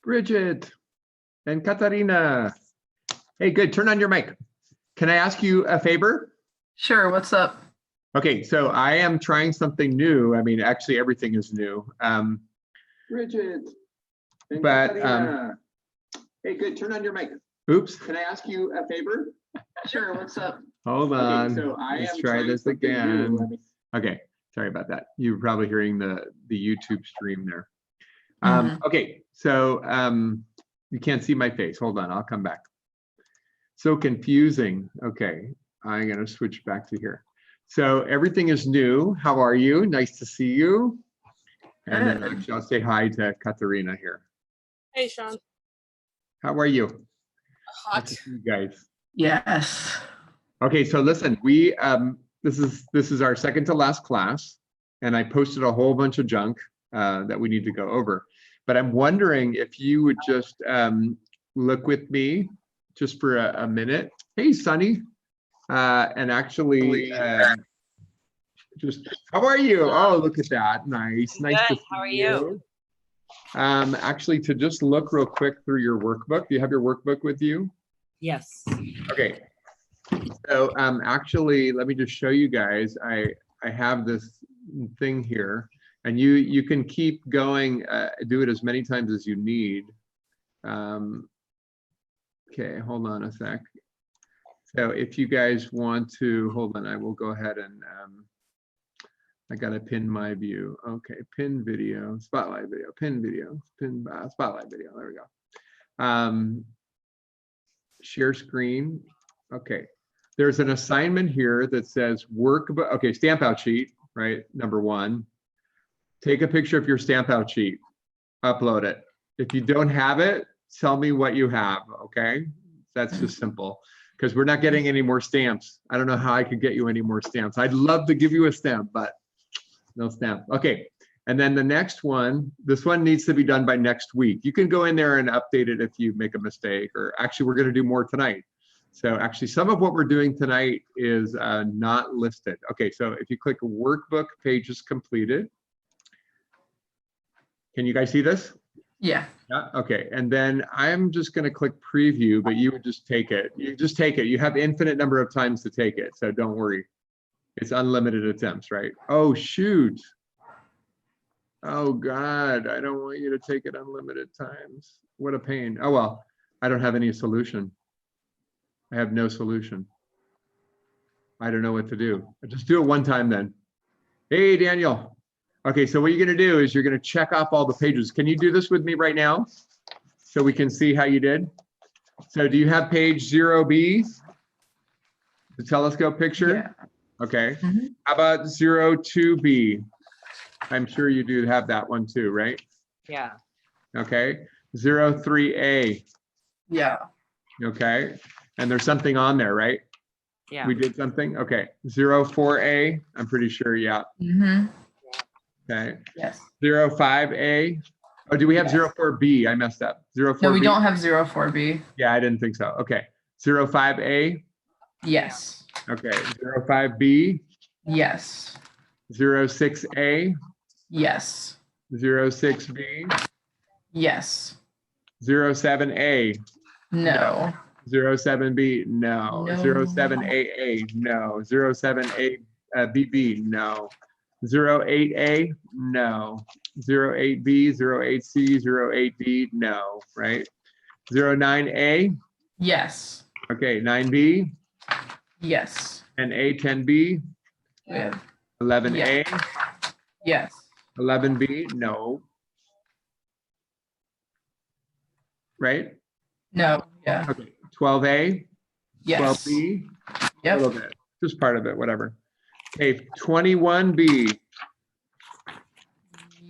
Bridget and Katarina. Hey, good. Turn on your mic. Can I ask you a favor? Sure, what's up? Okay, so I am trying something new. I mean, actually, everything is new. Bridget and Katarina. Hey, good. Turn on your mic. Oops. Can I ask you a favor? Sure, what's up? Hold on. Okay, so let's try this again. Okay, sorry about that. You're probably hearing the YouTube stream there. Okay, so you can't see my face. Hold on, I'll come back. So confusing. Okay, I'm gonna switch back to here. So everything is new. How are you? Nice to see you. And then actually I'll say hi to Katarina here. Hey, Sean. How are you? Hot. Nice to see you guys. Yes. Okay, so listen, we this is our second to last class, and I posted a whole bunch of junk that we need to go over. But I'm wondering if you would just look with me just for a minute. Hey, Sunny, and actually just how are you? Oh, look at that, nice, nice to see How are you? Actually, to just look real quick through your workbook. Do you have your workbook with you? Yes. Okay. So actually, let me just show you guys. I have this thing here, and you can keep going. Do it as many times as you need. Okay, hold on a sec. So if you guys want to, hold on, I will go ahead and I gotta pin my view. Okay, pin video, spotlight video, pin video, pin spotlight video. There we go. Share screen. Okay. There's an assignment here that says workbook. Okay, stamp out sheet, right? Number one. Take a picture of your stamp out sheet, upload it. If you don't have it, tell me what you have, okay? That's just simple, because we're not getting any more stamps. I don't know how I could get you any more stamps. I'd love to give you a stamp, but no stamp. Okay, and then the next one, this one needs to be done by next week. You can go in there and update it if you make a mistake, or actually we're gonna do more tonight. So actually some of what we're doing tonight is not listed. Okay, so if you click workbook pages completed, can you guys see this? Yeah. Yeah, okay, and then I'm just gonna click preview, but you would just take it. You just take it. You have infinite number of times to take it, so don't worry. It's unlimited attempts, right? Oh, shoot. Oh God, I don't want you to take it unlimited times. What a pain. Oh well, I don't have any solution. I have no solution. I don't know what to do. Just do it one time then. Hey, Daniel. Okay, so what you're gonna do is you're gonna check off all the pages. Can you do this with me right now? So we can see how you did. So do you have page 0B? The telescope picture? Yeah. Okay. How about 02B? I'm sure you do have that one too, right? Yeah. Okay. 03A. Yeah. Okay. And there's something on there, right? Yeah. We did something? Okay. 04A, I'm pretty sure, yeah. Okay. Yes. 05A. Oh, do we have Yes. 04B? I messed up. 04B? No, we don't have 04B. Yeah, I didn't think so. Okay. 05A. Yes. Okay. 05B. Yes. 06A. Yes. 06B. Yes. 07A. No. 07B. No. No. 07AA. No. 07A BB. No. 08A. No. 08B. 08C. 08D. No. Right. 09A. Yes. Okay. 9B. Yes. And A10B. We have 11A. yes. 11B. No. Right. No. Yeah. Okay. 12A. Yes. 12B. A Yep. little bit. Just part of it. Whatever. Okay. 21B.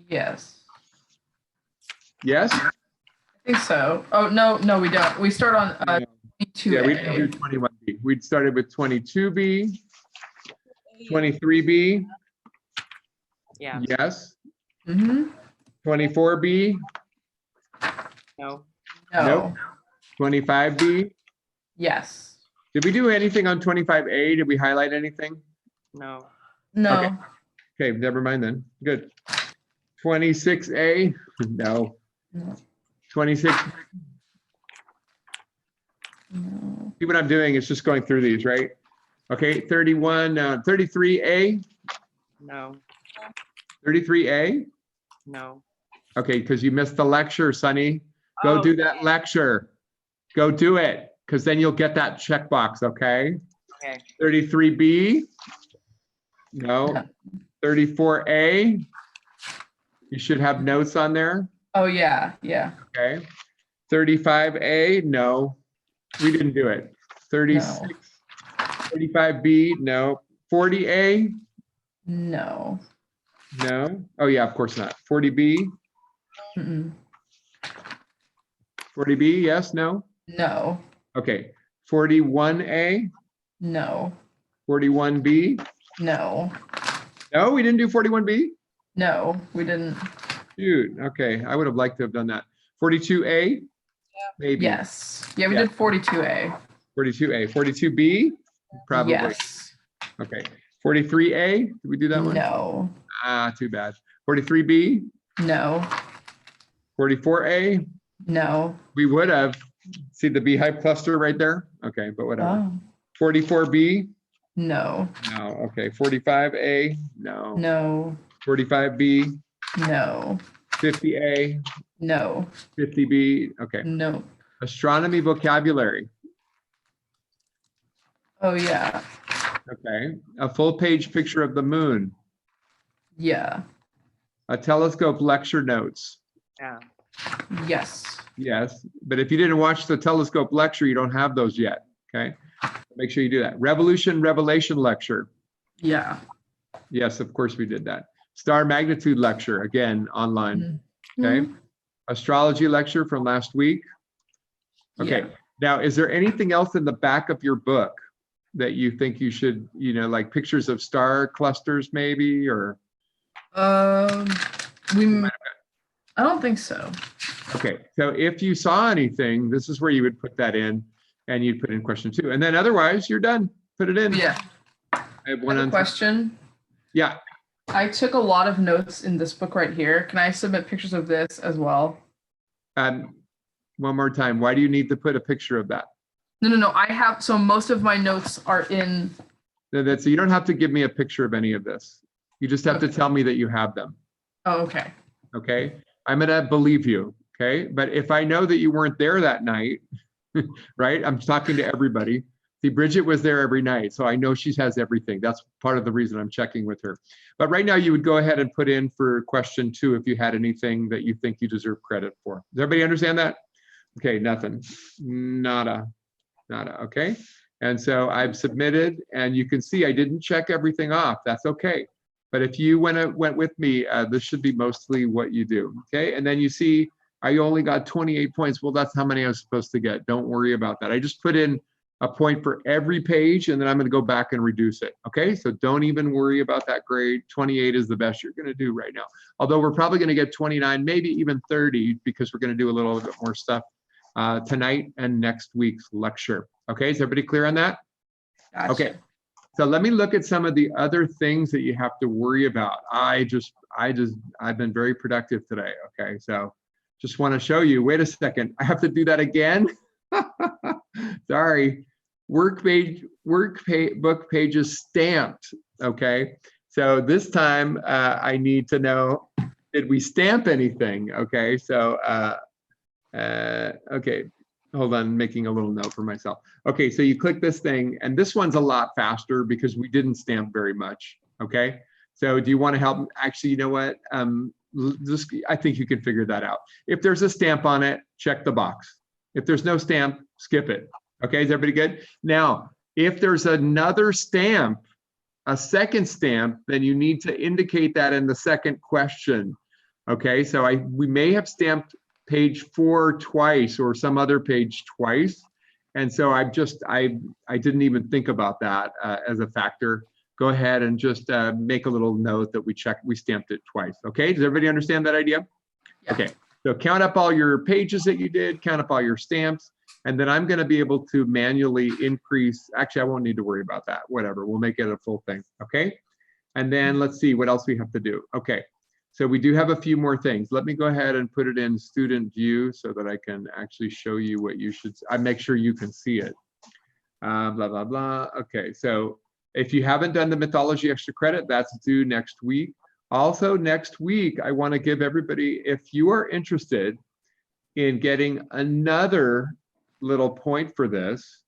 Yes. Yes. I think so. Oh no, no, we don't. We start on No. 22A. Yeah, we didn't do 21B. We'd started with 22B, 23B. Yeah. Yes. 24B. No. No. Nope. 25B. Yes. Did we do anything on 25A? Did we highlight anything? No. No. Okay. Okay, never mind then. Good. 26A. No. No. 26. No. See what I'm doing? It's just going through these, right? Okay, 31, 33A, No, 33A. no. Okay, because you missed the lecture, Sonny. Go do that lecture. Go do it, because then you'll get that checkbox, okay? Okay. 33B. No. 34A. You should have notes on there. Oh, yeah, yeah. Okay. 35A. No, we didn't do it. 36. 35B. No. 40A. No. No. Oh, yeah, of course not. 40B. Mm-mm. 40B. Yes. No. No. Okay. 41A. No. 41B. No. No, we didn't do 41B. No, we didn't. Dude, okay. I would have liked to have done that. 42A, maybe. Yes. Yeah, we Yeah. did 42A. 42A. 42B, probably. Yes. Okay. 43A, did we do that one? No. Ah, too bad. 43B, No. 44A, No. we would have. See the beehive cluster right there? Okay, but whatever. Oh. 44B, No. no. Okay. 45A, no. No. 45B, No. 50A, No. 50B, okay. No. Astronomy vocabulary. Oh, yeah. Okay, a full page picture of the moon, Yeah. a telescope lecture notes. Yeah. Yes. Yes, but if you didn't watch the telescope lecture, you don't have those yet. Okay, make sure you do that. Revolution revelation lecture. Yeah. Yes, of course we did that. Star magnitude lecture, again, online. Okay, astrology lecture from last week. Okay, Yeah. now is there anything else in the back of your book that you think you should, like pictures of star clusters maybe, or? We. I don't think so. Okay, so if you saw anything, this is where you would put that in, and you'd put in question 2, and then otherwise you're done. Put it in. Yeah. I have I one have a on. question. Yeah. I took a lot of notes in this book right here. Can I submit pictures of this as well? One more time. Why do you need to put a picture of that? No. I have, so most of my notes are in. No, that's, you don't have to give me a picture of any of this. You just have to Okay. tell me that you have them. Oh, okay. Okay. I'm gonna believe you. Okay. But if I know that you weren't there that night, right? I'm talking to everybody. See, Bridget was there every night, so I know she has everything. That's part of the reason I'm checking with her. But right now, you would go ahead and put in for question 2 if you had anything that you think you deserve credit for. Does everybody understand that? Okay, nothing. Nada. Okay. And so I've submitted, and you can see I didn't check everything off. That's okay. But if you went with me, this should be mostly what you do. Okay. And then you see I only got 28 points. Well, that's how many I was supposed to get. Don't worry about that. I just put in a point for every page, and then I'm going to go back and reduce it. Okay, so don't even worry about that grade. 28 is the best you're going to do right now. Although we're probably going to get 29, maybe even 30, because we're going to do a little bit more stuff tonight and next week's lecture. Okay, is everybody clear on that? Gotcha. Okay, so let me look at some of the other things that you have to worry about. I've been very productive today. Okay, so just want to show you. Wait a second, I have to do that again. Sorry. Book pages stamped. Okay. So this time I need to know, did we stamp anything? Okay. So, okay. Hold on, making a little note for myself. Okay. So you click this thing, and this one's a lot faster because we didn't stamp very much. Okay. So do you want to help? Actually, you know what? I think you can figure that out. If there's a stamp on it, check the box. If there's no stamp, skip it. Okay, is everybody good? Now, if there's another stamp, a second stamp, then you need to indicate that in the second question. Okay, so we may have stamped page 4 twice or some other page twice. And so I didn't even think about that as a factor. Go ahead and just make a little note that we stamped it twice. Okay, does everybody understand that idea? Yeah. Okay, so count up all your pages that you did, count up all your stamps, and then I'm going to be able to manually increase. Actually, I won't need to worry about that. Whatever, we'll make it a full thing. Okay, and then let's see what else we have to do. Okay, So we do have a few more things. Let me go ahead and put it in student view so that I can actually show you what you should, I make sure you can see it. Blah, blah, blah. Okay, so if you haven't done the mythology extra credit, that's due next week. Also next week, I want to give everybody, if you are interested in getting another little point for this,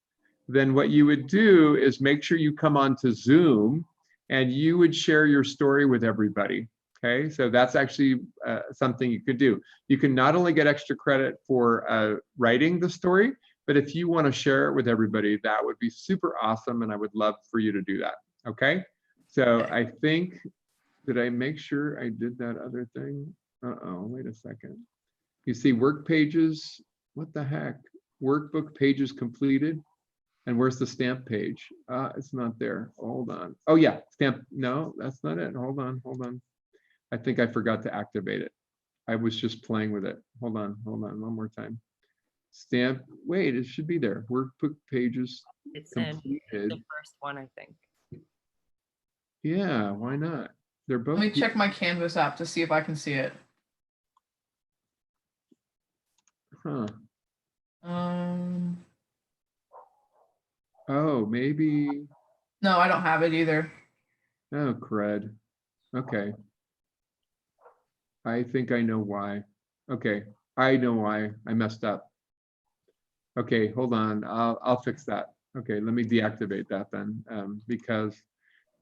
then what you would do is make sure you come on to Zoom and you would share your story with everybody. Okay, so that's actually something you could do. You can not only get extra credit for writing the story, but if you want to share it with everybody, that would be super awesome. And I would love for you to do that. Okay, so I think, did I make sure I did that other thing? Uh-oh, wait a second. You see work pages, what the heck? Workbook pages completed. And where's the stamp page? It's not there. Hold on. Oh yeah, stamp. No, that's not it. Hold on, hold on. I think I forgot to activate it. I was just playing with it. Hold on, one more time. Stamp, wait, it should be there. Workbook pages It's in completed. the first one, I think. Yeah, why not? They're both. Let me check my Canvas app to see if I can see it. Huh. Um, Oh, maybe. no, I don't have it either. Oh, crud. Okay. I think I know why. Okay, I know why I messed up. Okay, hold on. I'll fix that. Okay, let me deactivate that then, because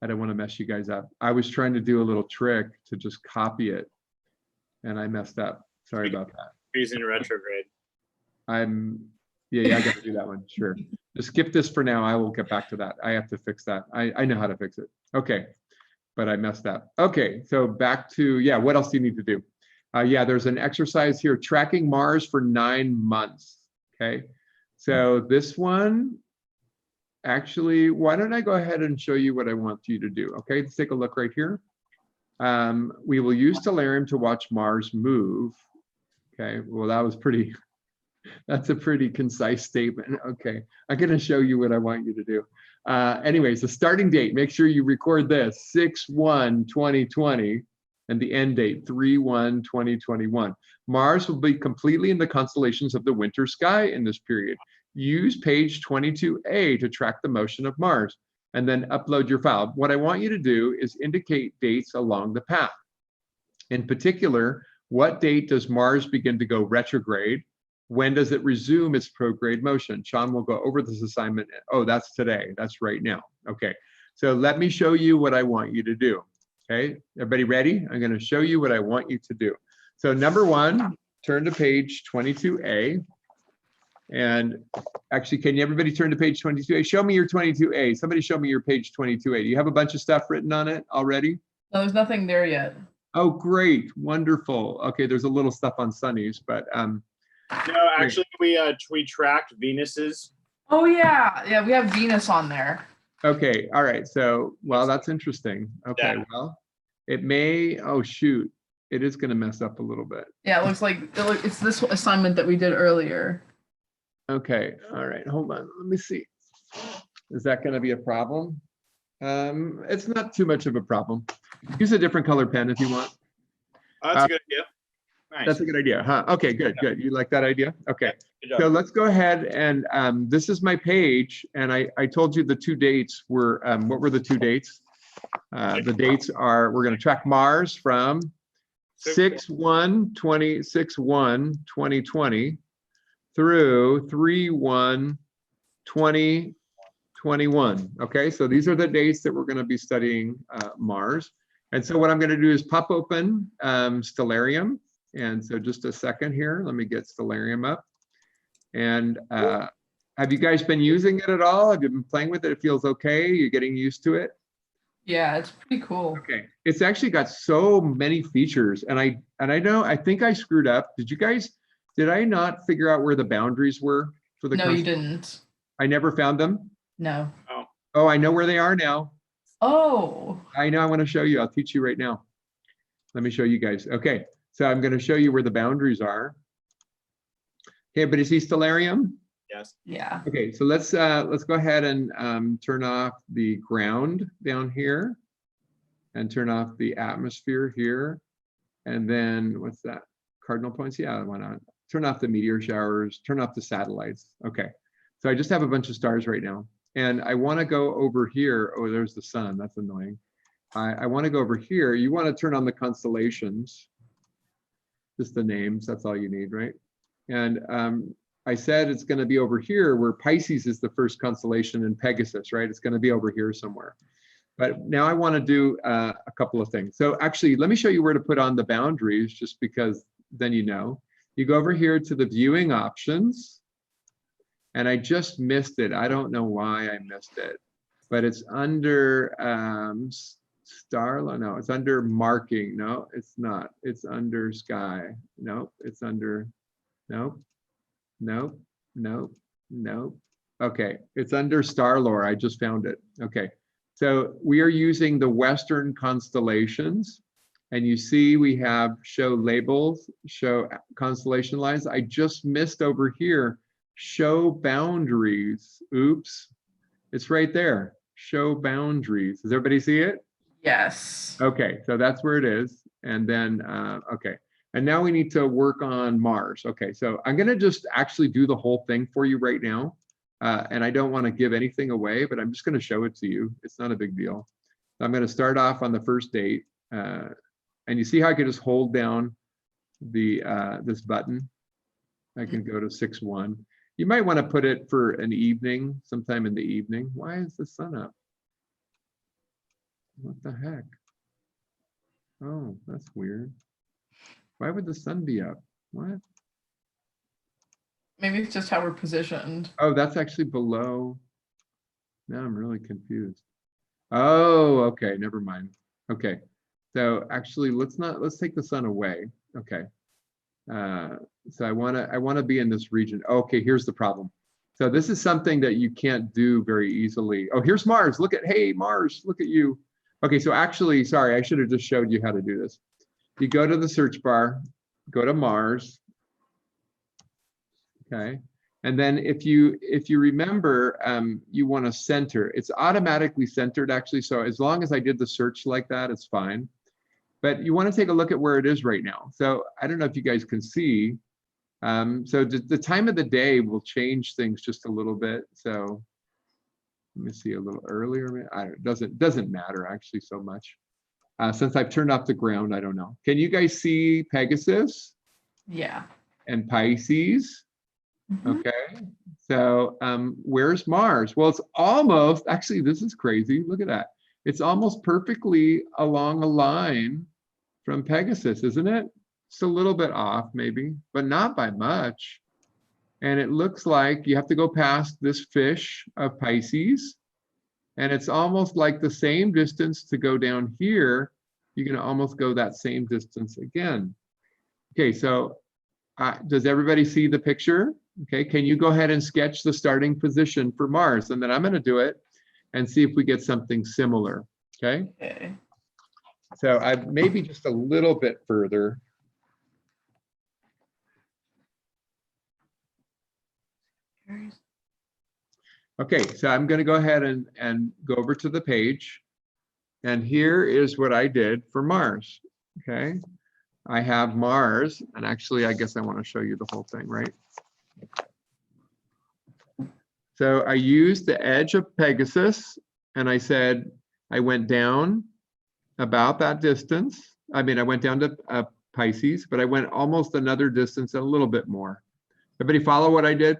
I don't want to mess you guys up. I was trying to do a little trick to just copy it, and I messed up. Sorry about that. Using retrograde. Yeah, I got to do that one. Sure. Just skip this for now. I will get back to that. I have to fix that. I know how to fix it. Okay, but I messed up. Okay, so back to, yeah, what else do you need to do? Yeah, there's an exercise here, tracking Mars for 9 months. Okay, so this one, actually, why don't I go ahead and show you what I want you to do? Okay, let's take a look right here. We will use Stellarium to watch Mars move. Okay, well, that was pretty, that's a pretty concise statement. Okay, I'm going to show you what I want you to do. Anyways, the starting date, make sure you record this, 6/1/2020, and the end date, 3/1/2021. Mars will be completely in the constellations of the winter sky in this period. Use page 22A to track the motion of Mars, and then upload your file. What I want you to do is indicate dates along the path. In particular, what date does Mars begin to go retrograde? When does it resume its prograde motion? Sean will go over this assignment. Oh, that's today. That's right now. Okay, so let me show you what I want you to do. Okay, everybody ready? I'm going to show you what I want you to do. So number one, turn to page 22A. And actually, can everybody turn to page 22A? Show me your 22A. Somebody show me your page 22A. Do you have a bunch of stuff written on it already? No, there's nothing there yet. Oh, great. Wonderful. Okay, there's a little stuff on Sunny's, but No, actually, we tracked Venus's. Oh yeah, yeah, we have Venus on there. okay, all right. So, well, that's interesting. Okay, Yeah. well, it may, oh shoot, it is going to mess up a little bit. Yeah, it looks like it's this assignment that we did earlier. Okay, all right, hold on. Let me see. Is that going to be a problem? It's not too much of a problem. Use a different color pen if you want. Oh, that's a good idea. Nice. That's a good idea, huh? Okay, good, good. You like that idea? Okay. Good job. So let's go ahead and this is my page, and I told you the two dates were, what were the two dates? The dates are, we're going to track Mars from 6/1/2020 through 3/1/2021. Okay, so these are the dates that we're going to be studying Mars. And so what I'm going to do is pop open Stellarium. And so just a second here, let me get Stellarium up. And have you guys been using it at all? Have you been playing with it? It feels okay? You're getting used to it? Yeah, it's pretty cool. Okay, it's actually got so many features, and I think I screwed up. Did I not figure out where the boundaries were for the No, you constellation? didn't. I never found them. No. Oh, I know where they are now. Oh. I know, I want to show you. I'll teach you right now. Let me show you guys. Okay, so I'm going to show you where the boundaries are. Okay, but is he Stellarium? Yes. Yeah. Okay, so let's go ahead and turn off the ground down here and turn off the atmosphere here. And then what's that? Cardinal points? Yeah, why not? Turn off the meteor showers, turn off the satellites. Okay. So I just have a bunch of stars right now. And I want to go over here. Oh, there's the sun. That's annoying. I want to go over here. You want to turn on the constellations. Just the names. That's all you need, right? And I said it's going to be over here where Pisces is the first constellation and Pegasus, right? It's going to be over here somewhere. But now I want to do a couple of things. So actually, let me show you where to put on the boundaries, just because then you know. You go over here to the viewing options, and I just missed it. I don't know why I missed it, but it's under no, it's under marking. No, it's not. It's under sky. Nope, it's under, nope, nope, nope, nope. Okay, it's under star lore. I just found it. Okay. So we are using the Western constellations, and you see we have show labels, show constellation lines. I just missed over here, show boundaries. Oops, it's right there, show boundaries. Does everybody see it? Yes. Okay, so that's where it is. And then, okay. And now we need to work on Mars. Okay, so I'm gonna just actually do the whole thing for you right now. And I don't want to give anything away, but I'm just going to show it to you. It's not a big deal. I'm going to start off on the first date. And you see how I can just hold down the this button. I can go to 6-1. You might want to put it for an evening, sometime in the evening. Why is the sun up? What the heck? Oh, that's weird. Why would the sun be up? What? Maybe it's just how we're positioned. Oh, that's actually below. Now I'm really confused. Oh, okay, never mind. Okay, so actually, let's take the sun away. Okay, so I wanna be in this region. Okay, here's the problem. So this is something that you can't do very easily. Oh, here's Mars. Look at, hey, Mars, look at you. Okay, so actually, sorry, I should have just showed you how to do this. You go to the search bar, go to Mars. Okay, and then if you remember, you want to center. It's automatically centered actually. So as long as I did the search like that, it's fine. But you want to take a look at where it is right now. So I don't know if you guys can see. So the time of the day will change things just a little bit. So let me see a little earlier. It doesn't matter actually so much. Since I've turned off the ground, I don't know. Can you guys see Pegasus? Yeah. And Pisces? Mhm. Okay, so where's Mars? Well, it's almost, actually, this is crazy. Look at that. It's almost perfectly along a line from Pegasus, isn't it? It's a little bit off maybe, but not by much. And it looks like you have to go past this fish of Pisces. And it's almost like the same distance to go down here. You're gonna almost go that same distance again. Okay, so does everybody see the picture? Okay, can you go ahead and sketch the starting position for Mars? And then I'm going to do it and see if we get something similar. Okay, Okay. so I maybe just a little bit further. Okay, so I'm going to go ahead and go over to the page. And here is what I did for Mars. Okay, I have Mars, and actually, I guess I want to show you the whole thing, right? So I used the edge of Pegasus, and I said, I went down about that distance. I mean, I went down to Pisces, but I went almost another distance and a little bit more. Everybody follow what I did?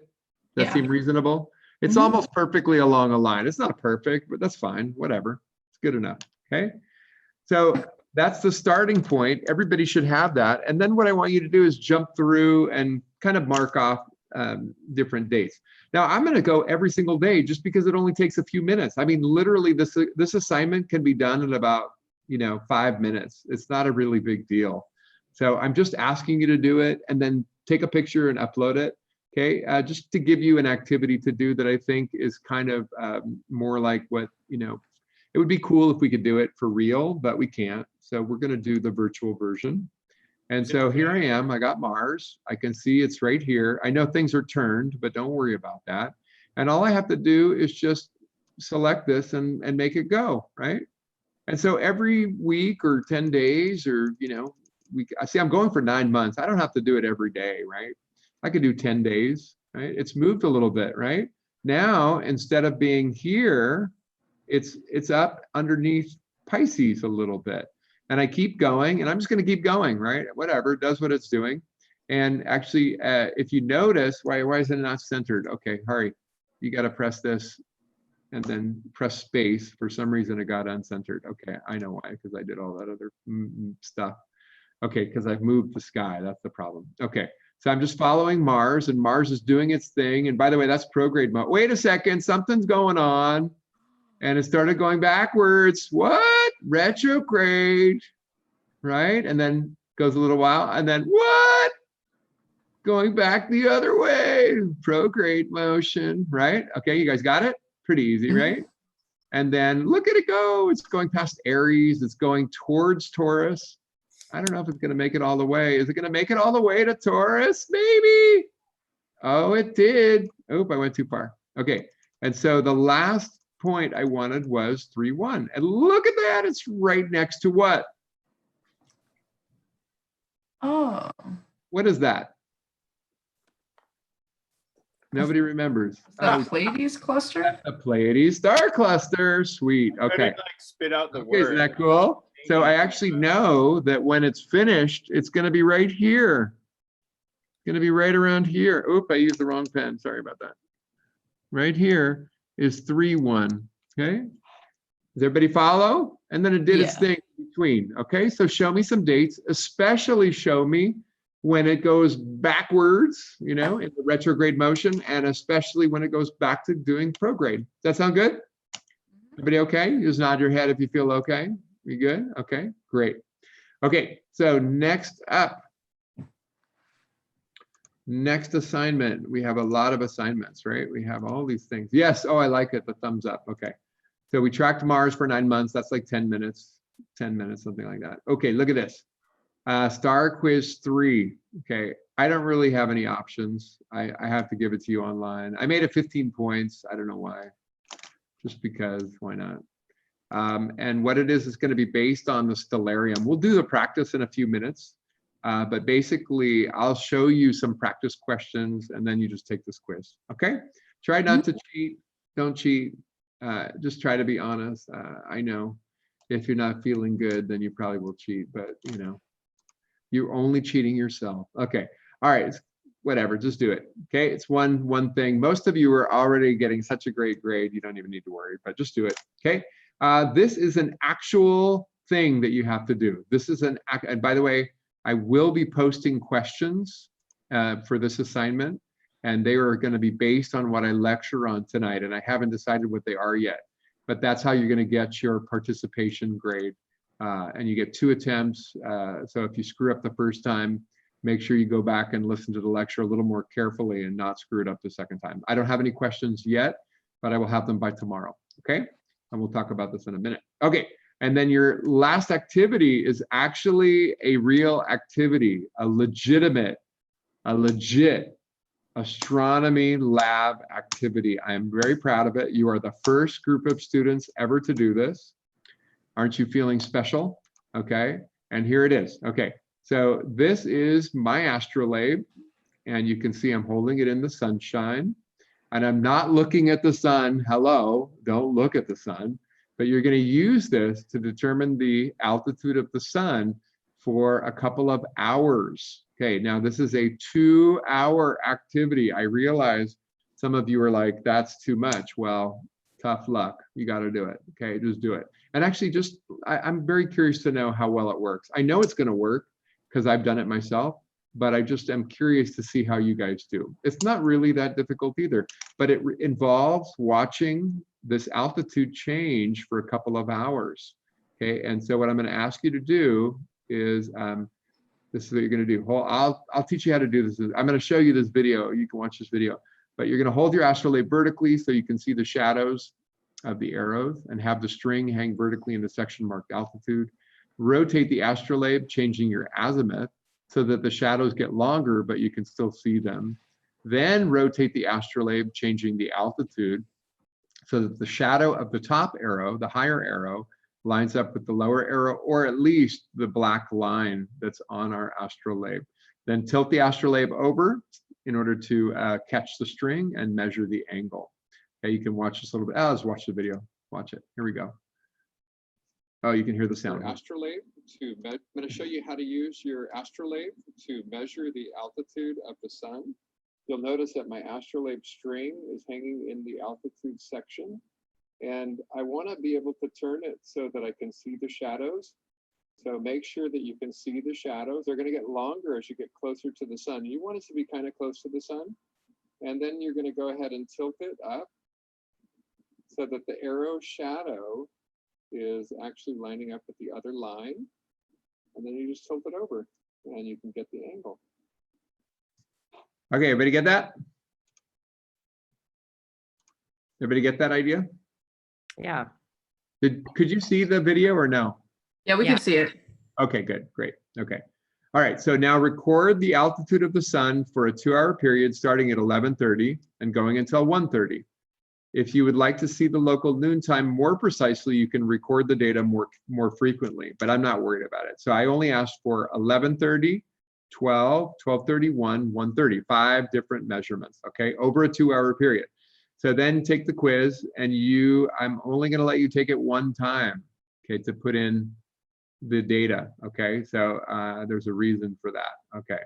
That Yeah. seem reasonable? It's Mhm. almost perfectly along a line. It's not perfect, but that's fine, whatever. It's good enough, okay? So that's the starting point. Everybody should have that. And then what I want you to do is jump through and kind of mark off different dates. Now I'm going to go every single day just because it only takes a few minutes. I mean, literally this assignment can be done in about 5 minutes. It's not a really big deal. So I'm just asking you to do it and then take a picture and upload it. Okay, just to give you an activity to do that I think is kind of more like what, it would be cool if we could do it for real, but we can't. So we're going to do the virtual version. And so here I am, I got Mars. I can see it's right here. I know things are turned, but don't worry about that. And all I have to do is just select this and make it go, right? And so every week or 10 days or, I see I'm going for 9 months. I don't have to do it every day, right? I could do 10 days, right? It's moved a little bit, right? Now, instead of being here, it's up underneath Pisces a little bit. And I keep going, and I'm just going to keep going, right? Whatever, it does what it's doing. And actually, if you notice, why is it not centered? Okay, hurry. You got to press this and then press space. For some reason, it got uncentered. Okay, I know why, because I did all that other stuff. Okay, because I've moved the sky. That's the problem. Okay, so I'm just following Mars, and Mars is doing its thing. And by the way, that's prograde mode. Wait a second, something's going on. And it started going backwards. What? Retrograde, right? And then goes a little while, and then what? Going back the other way. Prograde motion, right? Okay, you guys got it? Pretty easy, right? And then look at it go. It's going past Aries. It's going towards Taurus. I don't know if it's going to make it all the way. Is it going to make it all the way to Taurus? Maybe. Oh, it did. Oh, I went too far. Okay, and so the last point I wanted was 3-1. And look at that, it's right next to what? Oh. What is that? Nobody remembers. Is that a Pleiades cluster? A Pleiades star cluster. Sweet. Okay. Couldn't, like, spit out the Okay, word. isn't that cool? So I actually know that when it's finished, it's going to be right here. It's going to be right around here. Oop, I used the wrong pen. Sorry about that. Right here is 3-1. Okay. Does everybody follow? And then it did its Yeah. thing in between. Okay. So show me some dates, especially show me when it goes backwards, you know, in the retrograde motion, and especially when it goes back to doing prograde. Does that sound good? Everybody okay? You just nod your head if you feel okay. You good? Okay, great. Okay, so next up, next assignment. We have a lot of assignments, right? We have all these things. Yes, oh, I like it, the thumbs up. Okay, so we tracked Mars for 9 months. That's like 10 minutes, something like that. Okay, look at this. Star Quiz 3. Okay, I don't really have any options. I have to give it to you online. I made it 15 points. I don't know why. Just because, why not? And what it is going to be based on the stellarium. We'll do the practice in a few minutes, but basically I'll show you some practice questions and then you just take this quiz, okay? Try not to cheat, don't cheat, just try to be honest. I know if you're not feeling good, then you probably will cheat, but you know, you're only cheating yourself. Okay, all right, whatever, just do it. Okay, it's one thing. Most of you are already getting such a great grade, you don't even need to worry, but just do it, okay? This is an actual thing that you have to do. This is and by the way, I will be posting questions for this assignment, and they are going to be based on what I lecture on tonight, and I haven't decided what they are yet, but that's how you're going to get your participation grade. And you get 2 attempts. So if you screw up the first time, make sure you go back and listen to the lecture a little more carefully and not screw it up the second time. I don't have any questions yet, but I will have them by tomorrow, okay? And we'll talk about this in a minute. Okay, and then your last activity is actually a real activity, a legit astronomy lab activity. I am very proud of it. You are the first group of students ever to do this. Aren't you feeling special? Okay, and here it is. Okay, so this is my astrolabe, and you can see I'm holding it in the sunshine, and I'm not looking at the sun. Hello, don't look at the sun, but you're going to use this to determine the altitude of the sun for a couple of hours. Okay, now this is a 2-hour activity. I realize some of you are like, that's too much. Well, tough luck. You got to do it. Okay, just do it. And actually, I'm very curious to know how well it works. I know it's going to work because I've done it myself, but I just am curious to see how you guys do. It's not really that difficult either, but it involves watching this altitude change for a couple of hours. Okay, and so what I'm going to ask you to do is, this is what you're going to do. I'll teach you how to do this. I'm going to show you this video. You can watch this video, but you're going to hold your astrolabe vertically so you can see the shadows of the arrows and have the string hang vertically in the section marked altitude. Rotate the astrolabe, changing your azimuth so that the shadows get longer, but you can still see them. Then rotate the astrolabe, changing the altitude so that the shadow of the top arrow, the higher arrow, lines up with the lower arrow, or at least the black line that's on our astrolabe. Then tilt the astrolabe over in order to catch the string and measure the angle. Okay, you can watch this a little bit. Oh, let's watch the video. Watch it. Here we go. Oh, you can hear the sound. Astrolabe I'm going to show you how to use your astrolabe to measure the altitude of the sun. You'll notice that my astrolabe string is hanging in the altitude section, and I want to be able to turn it so that I can see the shadows. So make sure that you can see the shadows. They're going to get longer as you get closer to the sun. You want it to be kind of close to the sun, and then you're going to go ahead and tilt it up so that the arrow shadow is actually lining up with the other line, and then you just tilt it over and you can get the angle. Okay, everybody get that? Everybody get that idea? Yeah. Could you see the video or no? Yeah, we Yeah. can see it. Okay, good, great, okay. All right, so now record the altitude of the sun for a 2-hour period starting at 11:30 and going until 1:30. If you would like to see the local noon time more precisely, you can record the data more frequently, but I'm not worried about it. So I only asked for 11:30, 12, 12:31, 1:30, 5 different measurements, okay, over a 2-hour period. So then take the quiz, and I'm only gonna let you take it one time, okay, to put in the data, okay? So there's a reason for that, okay?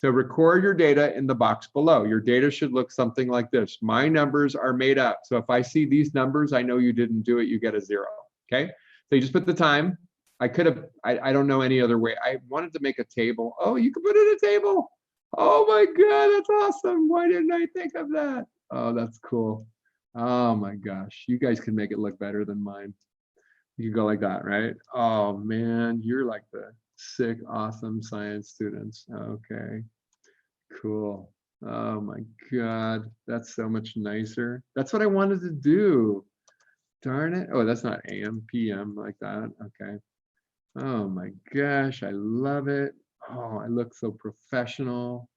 So record your data in the box below. Your data should look something like this. My numbers are made up. So if I see these numbers, I know you didn't do it, you get a 0, okay? So you just put the time. I don't know any other way. I wanted to make a table. Oh, you can put it in a table. Oh my God, that's awesome. Why didn't I think of that? Oh, that's cool. Oh my gosh, you guys can make it look better than mine. You can go like that, right? Oh man, you're like the sick, awesome science students. Okay, cool. Oh my God, that's so much nicer. That's what I wanted to do. Darn it. Oh, that's not AM, PM like that. Okay. Oh my gosh, I love it. Oh, I look so professional.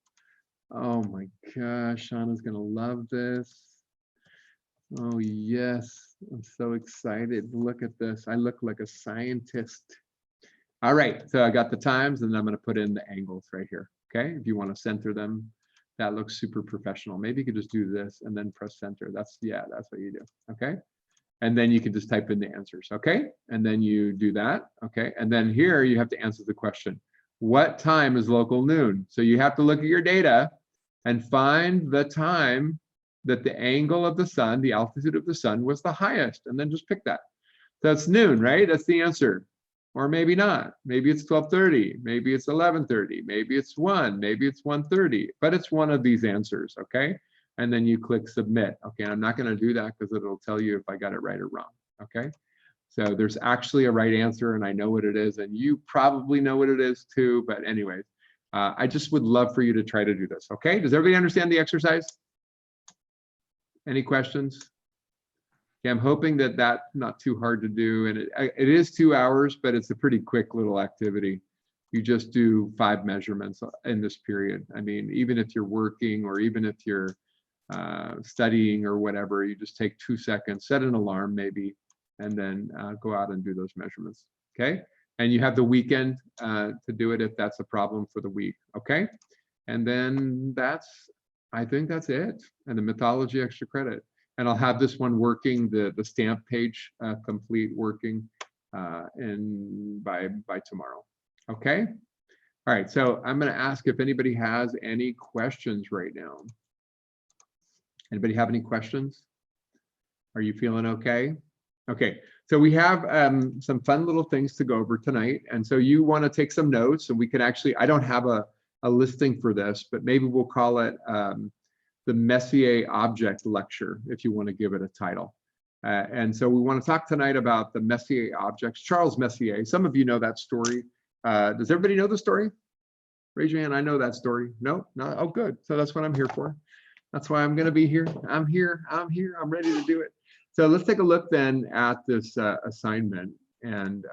Oh my gosh, Shauna's gonna love this. Oh yes, I'm so excited. Look at this. I look like a scientist. All right, so I got the times, and I'm going to put in the angles right here. Okay, if you want to center them, that looks super professional. Maybe you could just do this and then press center. That's what you do. Okay, and then you can just type in the answers. Okay, and then you do that. Okay, and then here you have to answer the question: what time is local noon? So you have to look at your data and find the time that the angle of the sun, the altitude of the sun, was the highest, and then just pick that. That's noon, right? That's the answer. Or maybe not. Maybe it's 12:30. Maybe it's 11:30. Maybe it's 1. Maybe it's 1:30. But it's one of these answers, okay? And then you click submit. Okay, I'm not going to do that because it'll tell you if I got it right or wrong, okay? So there's actually a right answer, and I know what it is, and you probably know what it is too. But anyways, I just would love for you to try to do this, okay? Does everybody understand the exercise? Any questions? Yeah, I'm hoping that that's not too hard to do, and it is 2 hours, but it's a pretty quick little activity. You just do 5 measurements in this period. I mean, even if you're working or even if you're studying or whatever, you just take 2 seconds, set an alarm maybe, and then go out and do those measurements, okay? And you have the weekend to do it if that's a problem for the week, okay? And then I think that's it. And the mythology extra credit. And I'll have this one working, the stamp page complete working by tomorrow. Okay. All right. So I'm going to ask if anybody has any questions right now. Anybody have any questions? Are you feeling okay? Okay. So we have some fun little things to go over tonight. And so you want to take some notes, and we can actually, I don't have a listing for this, but maybe we'll call it the Messier object lecture, if you want to give it a title. And so we want to talk tonight about the Messier objects. Charles Messier, some of you know that story. Does everybody know the story? Raise your hand, I know that story. No? No? Oh, good. So that's what I'm here for. That's why I'm going to be here. I'm here. I'm ready to do it. So let's take a look then at this assignment and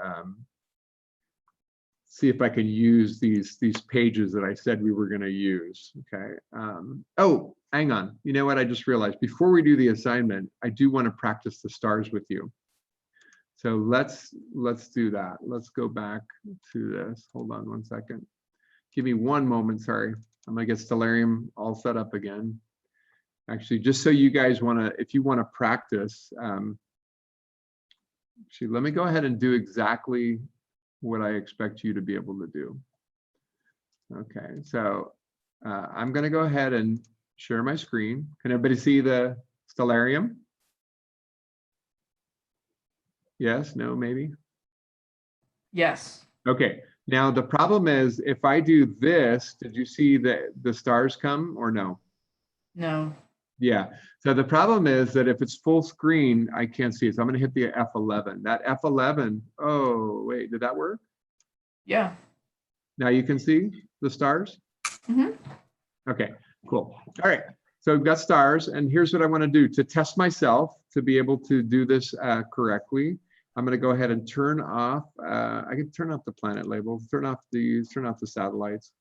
see if I can use these pages that I said we were going to use. Okay. Oh, hang on. You know what? I just realized before we do the assignment, I do want to practice the stars with you. So let's do that. Let's go back to this. Hold on one second. Give me one moment, sorry. I'm gonna get Stellarium all set up again. Actually, just so you guys wanna, if you wanna practice, actually, let me go ahead and do exactly what I expect you to be able to do. Okay, so I'm gonna go ahead and share my screen. Can everybody see the Stellarium? Yes, no, maybe? Yes. Okay, now the problem is if I do this, did you see the stars come or no? No. Yeah, so the problem is that if it's full screen, I can't see it. So I'm gonna hit the F11. That F11, oh, wait, did that work? Yeah. Now you can see the stars? Mhm. Okay, cool. All right, so we've got stars, and here's what I want to do to test myself to be able to do this correctly. I'm going to go ahead and turn off. I can turn off the planet labels, turn off the satellites.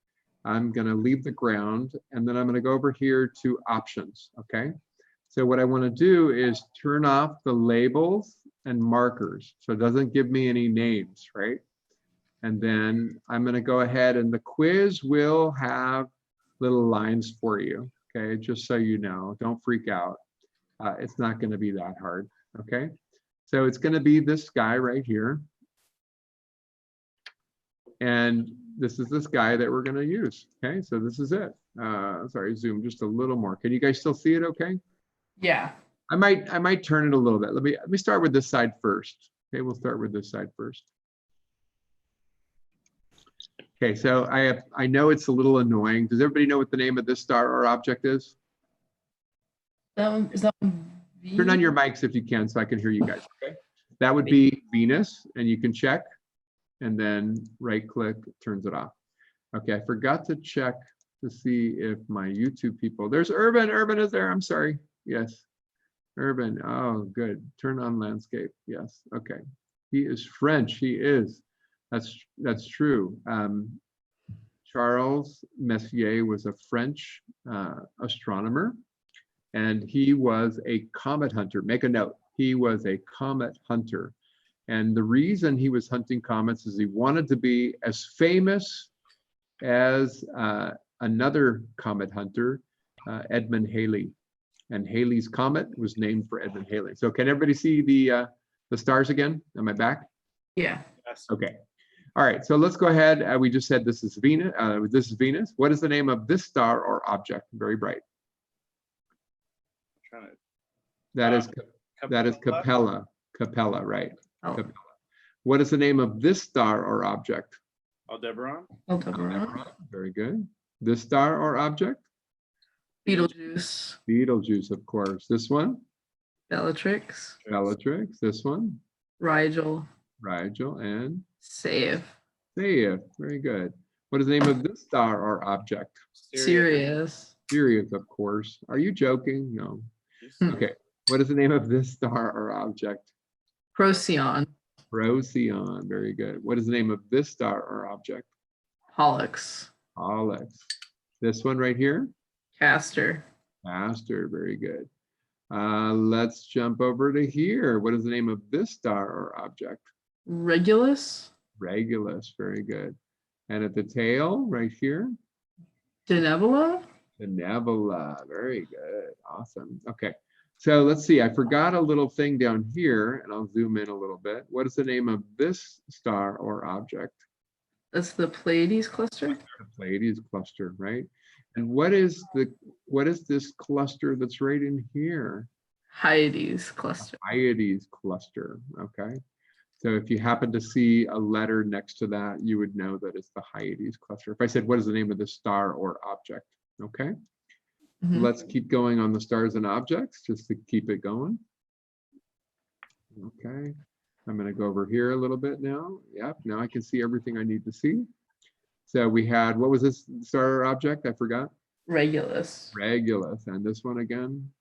I'm going to leave the ground, and then I'm going to go over here to options. Okay, so what I want to do is turn off the labels and markers, so it doesn't give me any names, right? And then I'm going to go ahead, and the quiz will have little lines for you. Okay, just so you know, don't freak out. It's not going to be that hard. Okay, so it's going to be this guy right here. And this is this guy that we're going to use. Okay, so this is it. Sorry, zoom just a little more. Can you guys still see it okay? Yeah. I might turn it a little bit. Let me start with this side first. Okay, we'll start with this side first. Okay, so I know it's a little annoying. Does everybody know what the name of this star or object is? That one is that one Turn on your mics if you can so I can hear you guys. Okay, that would be Venus, and you can check and then right click turns it off. Okay, I forgot to check to see if my YouTube people, there's Urban. Urban is there. I'm sorry. Yes, Urban. Oh, good. Turn on landscape. Yes. Okay. He is French. He is. That's true. Charles Messier was a French astronomer, and he was a comet hunter. Make a note. He was a comet hunter. And the reason he was hunting comets is he wanted to be as famous as another comet hunter, Edmund Halley. And Halley's comet was named for Edmund Halley. So can everybody see the stars again? Am I back? Yeah. Yes. Okay. All right, so let's go ahead. We just said this is Venus. This is Venus. What is the name of this star or object? Very bright. Trying to- That is Capella? Capella. Capella, right? Oh. Capella. What is the name of this star or object? Aldebaran? Aldebaran. Very good. This star or object? Beetlejuice. Betelgeuse, of course. This one? Bellatrix. Bellatrix. This one? Rigel. Rigel and Save. Theia. Very good. What is the name of this star or object? Sirius. Sirius, of course. Are you joking? No. Hmm. Okay. What is the name of this star or object? Procyon. Procyon. Very good. What is the name of this star or object? Pollux. Pollux. This one right here? Castor. Castor. Very good. Let's jump over to here. What is the name of this star or object? Regulus. Regulus. Very good. And at the tail right here? Denebula. The nebula. Very good. Awesome. Okay. So let's see. I forgot a little thing down here, and I'll zoom in a little bit. What is the name of this star or object? That's the Pleiades cluster. The Pleiades cluster, right? And what is this cluster that's right in here? Hyades cluster. Hyades cluster. Okay. So if you happen to see a letter next to that, you would know that it's the Hyades cluster. If I said, what is the name of this star or object? Okay. Mhm. Let's keep going on the stars and objects just to keep it going. Okay. I'm going to go over here a little bit now. Yep. Now I can see everything I need to see. So we had, what was this star or object? I forgot. Regulus. Regulus. And this one again?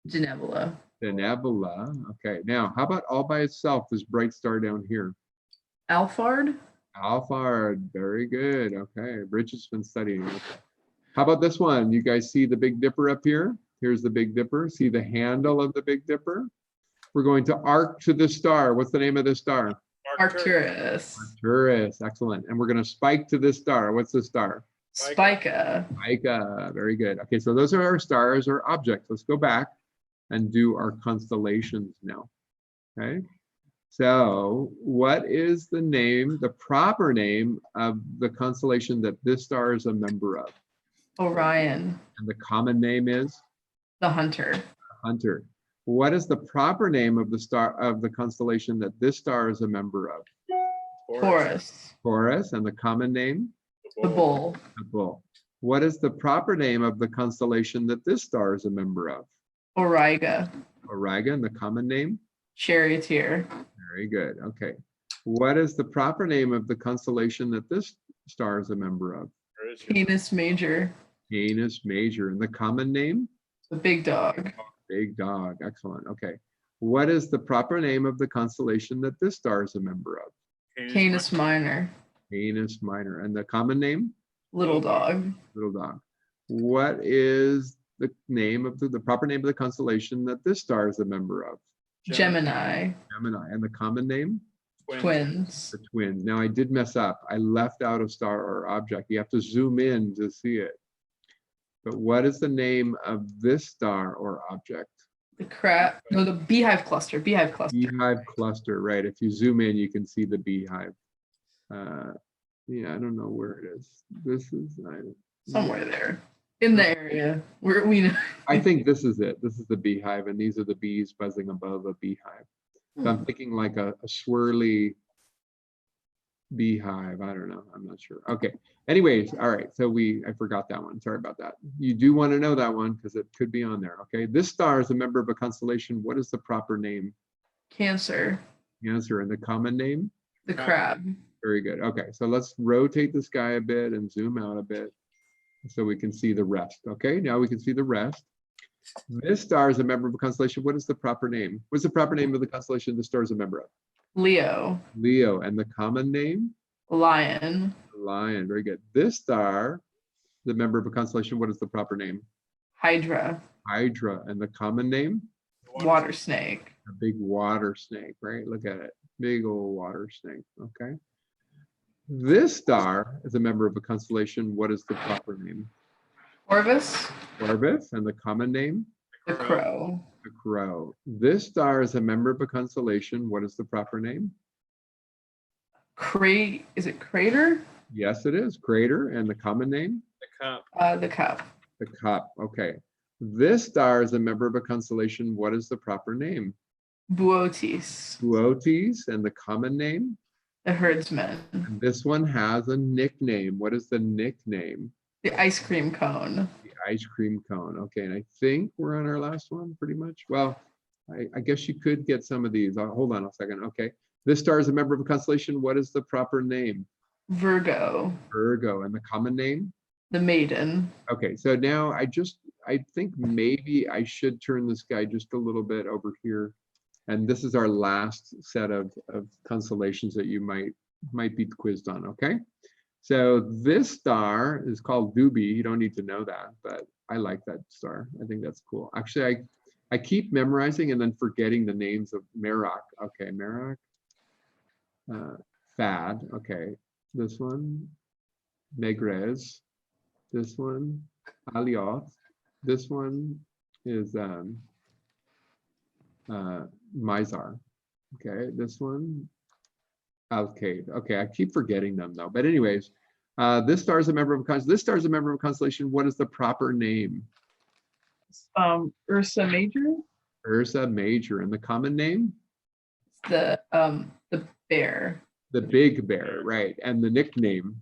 Denebula. The nebula. Okay. Now, how about all by itself, this bright star down here? Alphard. Alphard. Very good. Okay. Rich has been studying. Okay. How about this one? You guys see the Big Dipper up here? Here's the Big Dipper. See the handle of the Big Dipper? We're going to arc to the star. What's the name of this star? Arcturus. Arcturus. Excellent. And we're going to spike to this star. What's the star? Spica. Spica. Very good. Okay, so those are our stars or objects. Let's go back and do our constellations now. Okay. So what is the name, the proper name of the constellation that this star is a member of? Orion. And the common name is The Hunter. Hunter. What is the proper name of the star of the constellation that this star is a member of? Taurus. Taurus. And the common name? The Bull. The Bull. What is the proper name of the constellation that this star is a member of? Auriga. Auriga. And the common name? Charioteer. Very good. Okay. What is the proper name of the constellation that this star is a member of? Canis Major. Canis Major. And the common name? The Big Dog. Big Dog. Excellent. Okay. What is the proper name of the constellation that this star is a member of? Canis Minor. Canis Minor. And the common name? Little Dog. Little Dog. What is the name of the proper name of the constellation that this star is a member of? Gemini. Gemini. And the common name? Twins. The Twins. Now I did mess up. I left out a star or object. You have to zoom in to see it. But what is the name of this star or object? The crab. No, the Beehive Cluster. Beehive Cluster. Beehive cluster, right? If you zoom in, you can see the beehive. Yeah, I don't know where it is. This is Somewhere there. In the area where we know. I think this is it. This is the beehive, and these are the bees buzzing above a beehive. So I'm thinking like a swirly beehive. I don't know. I'm not sure. Okay. Anyways, all right. So I forgot that one. Sorry about that. You do want to know that one because it could be on there. Okay. This star is a member of a constellation. What is the proper name? Cancer. Cancer. And the common name? The crab. Very good. Okay. So let's rotate this guy a bit and zoom out a bit so we can see the rest. Okay. Now we can see the rest. This star is a member of a constellation. What is the proper name? What's the proper name of the constellation this star is a member of? Leo. Leo. And the common name? Lion. Lion. Very good. This star, the member of a constellation, what is the proper name? Hydra. Hydra. And the common name? Water snake. A big water snake, right? Look at it. Big old water snake. Okay. This star is a member of a constellation. What is the proper name? Corvus. Corvus. And the common name? The crow. The crow. This star is a member of a constellation. What is the proper name? Is it Crater? Yes, it is. Crater. And the common name? The cup. The Cup. The cup. Okay. This star is a member of a constellation. What is the proper name? Boötes. Boötes. And the common name? The Herdsman. And this one has a nickname. What is the nickname? The Ice Cream Cone. The ice cream cone. Okay. And I think we're on our last one pretty much. Well, I guess you could get some of these. Hold on a second. Okay. This star is a member of a constellation. What is the proper name? Virgo. Virgo. And the common name? The Maiden. Okay. So now I think maybe I should turn this guy just a little bit over here. And this is our last set of constellations that you might be quizzed on. Okay. So this star is called Doobie. You don't need to know that, but I like that star. I think that's cool. Actually, I keep memorizing and then forgetting the names of Merak. Okay, Merak. Thad. Okay, this one. Megrez. This one. Alioth. This one is Mizar. Okay, this one. Alcade. Okay, I keep forgetting them though. But anyways, this star is a member of a constellation. This star is a member of a constellation. What is the proper name? Ursa Major. Ursa Major. And the common name? The bear. The Big Bear, right? And the nickname?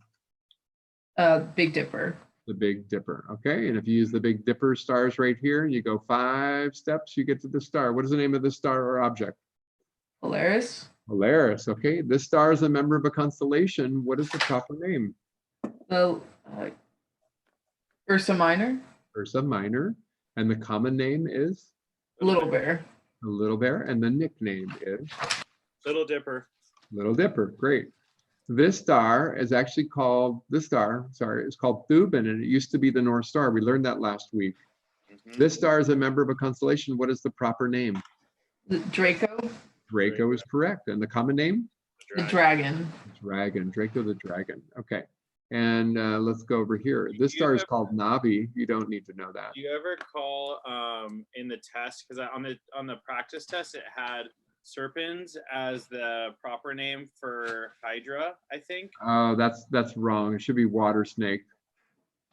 Big Dipper. The Big Dipper. Okay, and if you use the Big Dipper stars right here, you go 5 steps, you get to the star. What is the name of the star or object? Polaris. Polaris. Okay, this star is a member of a constellation. What is the proper name? The Ursa Minor. Ursa Minor. And the common name is? Little Bear. The Little Bear. And the nickname is? Little Dipper. Little Dipper. Great. This star is actually called, is called Thuban, and it used to be the North Star. We learned that last week. Mhm. This star is a member of a constellation. What is the proper name? Draco, Draco is correct. And the common name? the dragon. Dragon, Draco the dragon. Okay. And let's go over here. This You star is have- called Navi. You don't need to know that. Do you ever call in the test, because on the practice test it had Serpens as the proper name for Hydra, I think. Oh, that's wrong. It should be water snake.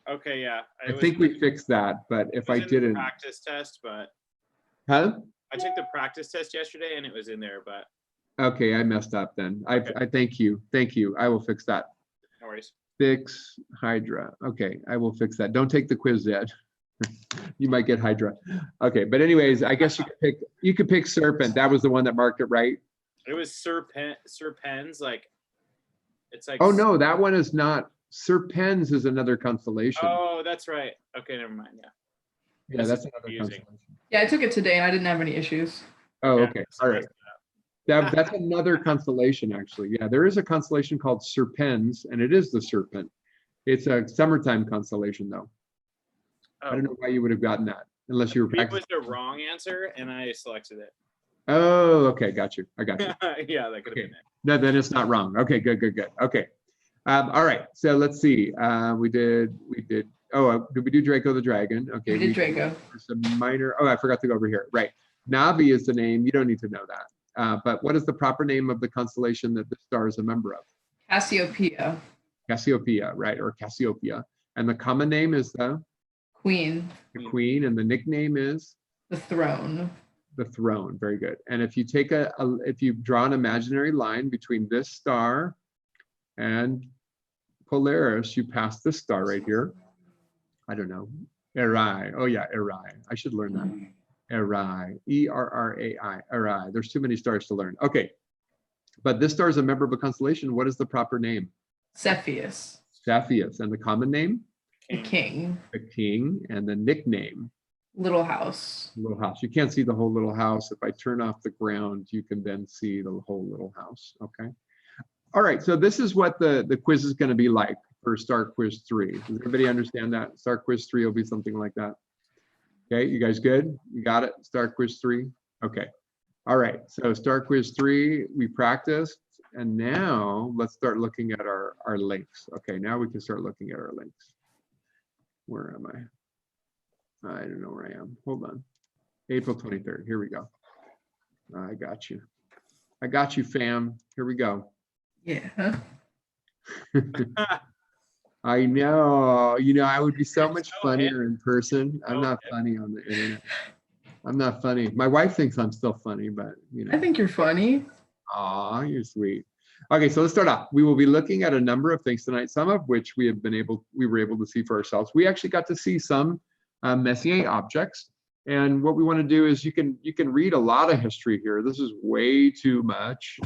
Okay, yeah. I think we fixed that, but if I didn't, practice test, but huh? I took the practice test yesterday and it was in there, but Okay, I messed up then. I thank you. Thank you. I will fix that. no worries. Fix Hydra. Okay, I will fix that. Don't take the quiz yet. You might get Hydra. Okay, but anyways, I guess you could pick Serpent. That was the one that marked it right. It was Serpens, like it's like. Oh no, that one is not. Serpens is another constellation. Oh, that's right. Okay, never mind. Yeah. Yeah, this that's is another confusing. constellation. Yeah, I took it today and I didn't have any issues. Oh, Yeah, okay. so All right. That's another constellation, actually. Yeah, there is a constellation called Serpens, and it is the serpent. It's a summertime constellation, though. I don't know why you would have gotten that, unless you were It was practicing. the wrong answer, and I selected it. Oh, okay, got you. I got you. Yeah, that could have Okay. been it. No, then it's not wrong. Okay, good. Okay. All right, so let's see. We did. Oh, did we do Draco the Dragon? Okay. We did Draco. Some minor. Oh, I forgot to go over here. Right. Navi is the name. You don't need to know that. But what is the proper name of the constellation that the star is a member of? Cassiopeia, Cassiopeia, right? Or Cassiopeia. And the common name is the Queen, Queen, and the nickname is the Throne. the Throne. Very good. And if you take if you draw an imaginary line between this star and Polaris, you pass this star right here. I don't know. Erai. Oh yeah, Erai. I should learn that. Erai. E-R-R-A-I. Erai. There's too many stars to learn. Okay. But this star is a member of a constellation. What is the proper name? Cepheus, Cepheus. And the common name? the King, The King. And the nickname? Little House. Little house. You can't see the whole little house. If I turn off the ground, you can then see the whole little house. Okay. All right. So this is what the quiz is going to be like for Star Quiz 3. Does everybody understand that? Star Quiz 3 will be something like that. Okay. You guys good? You got it? Star Quiz 3. Okay. All right. So Star Quiz 3, we practiced. And now let's start looking at our links. Okay. Now we can start looking at our links. Where am I? I don't know where I am. Hold on. April 23rd. Here we go. I got you. I got you, fam. Here we go. Yeah. I know. You know, I would be so much So funnier in person. I'm So not funny on the internet. I'm not funny. My wife thinks I'm still funny, but you know. I think you're funny. Aw, you're sweet. Okay, so let's start off. We will be looking at a number of things tonight, some of which we were able to see for ourselves. We actually got to see some Messier objects. And what we want to do is you can read a lot of history here. This is way too much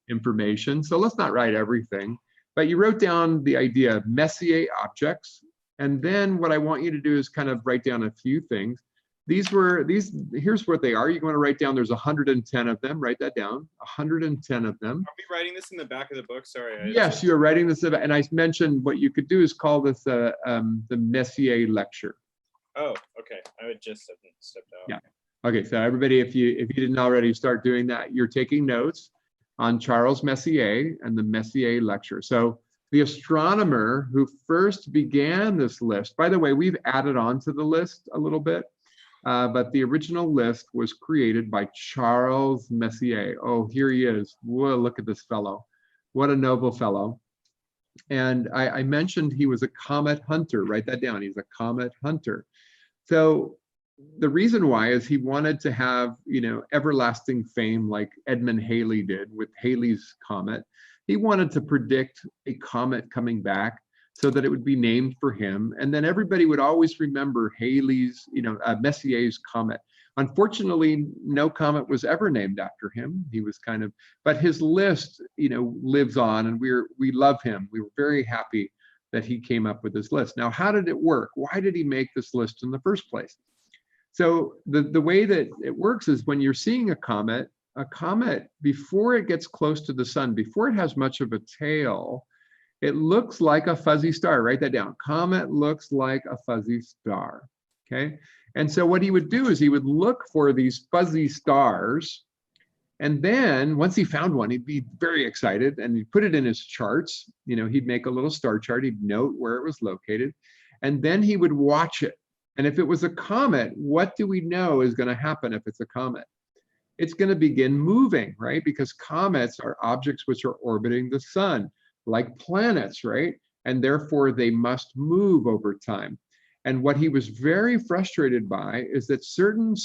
information. So let's not write everything. But you wrote down the idea of Messier objects. And then what I want you to do is kind of write down a few things. Here's what they are. You're going to write down, there's 110 of them. Write that down, 110 of them. Are we writing this in the back of the book? Sorry. Yes, you're writing this. And I mentioned what you could do is call this the Messier lecture. Oh, okay. I would just stepped out. Yeah. Okay, so everybody, if you didn't already start doing that, you're taking notes on Charles Messier and the Messier lecture. So the astronomer who first began this list, by the way, we've added on to the list a little bit, but the original list was created by Charles Messier. Oh, here he is. Whoa, look at this fellow. What a noble fellow. And I mentioned he was a comet hunter. Write that down. He's a comet hunter. So the reason why is he wanted to have, everlasting fame like Edmund Halley did with Halley's comet. He wanted to predict a comet coming back so that it would be named for him. And then everybody would always remember Halley's, Messier's comet. Unfortunately, no comet was ever named after him. He was but his list, lives on, and we love him. We were very happy that he came up with this list. Now, how did it work? Why did he make this list in the first place? So the way that it works is when you're seeing a comet, before it gets close to the sun, before it has much of a tail, it looks like a fuzzy star. Write that down. Comet looks like a fuzzy star. Okay. And so what he would do is he would look for these fuzzy stars. And then once he found one, he'd be very excited and he'd put it in his charts. He'd make a little star chart. He'd note where it was located. And then he would watch it. And if it was a comet, what do we know is going to happen if it's a comet? It's going to begin moving, right? Because comets are objects which are orbiting the sun, like planets, right? And therefore they must move over time. And what he was very frustrated by is that certain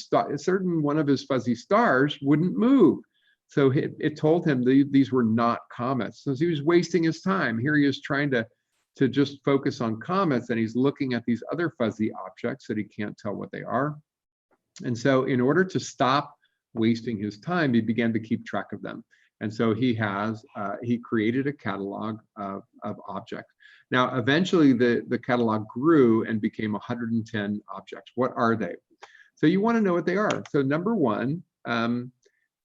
one of his fuzzy stars wouldn't move. So it told him these were not comets. So he was wasting his time. Here he is trying to just focus on comets, and he's looking at these other fuzzy objects that he can't tell what they are. And so in order to stop wasting his time, he began to keep track of them. And so he created a catalog of objects. Now, eventually the catalog grew and became 110 objects. What are they? So you want to know what they are. So number one,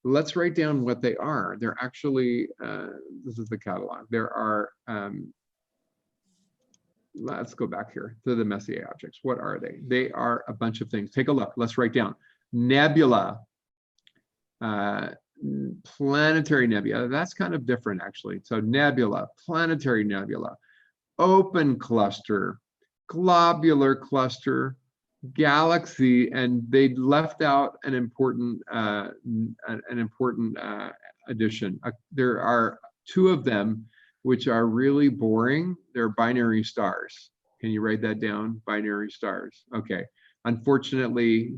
let's write down what they are. They're actually, this is the catalog. There are, let's go back here to the Messier objects. What are they? They are a bunch of things. Take a look. Let's write down. Nebula. Planetary nebula, that's kind of different actually. So nebula, planetary nebula, open cluster, globular cluster, galaxy, and they left out an important addition. There are two of them which are really boring. They're binary stars. Can you write that down? Binary stars. Okay. Unfortunately,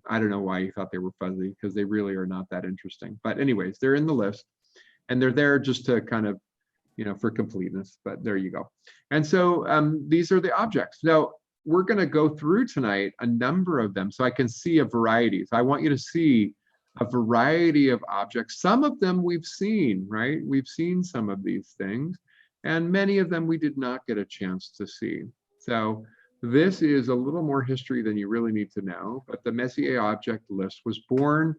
I don't know why he thought they were fuzzy, because they really are not that interesting. But anyways, they're in the list and they're there just to kind of, for completeness, but there you go. And so these are the objects. Now we're going to go through tonight a number of them so I can see a variety. So I want you to see a variety of objects. Some of them we've seen, right? We've seen some of these things, and many of them we did not get a chance to see. So this is a little more history than you really need to know, but the Messier object list was born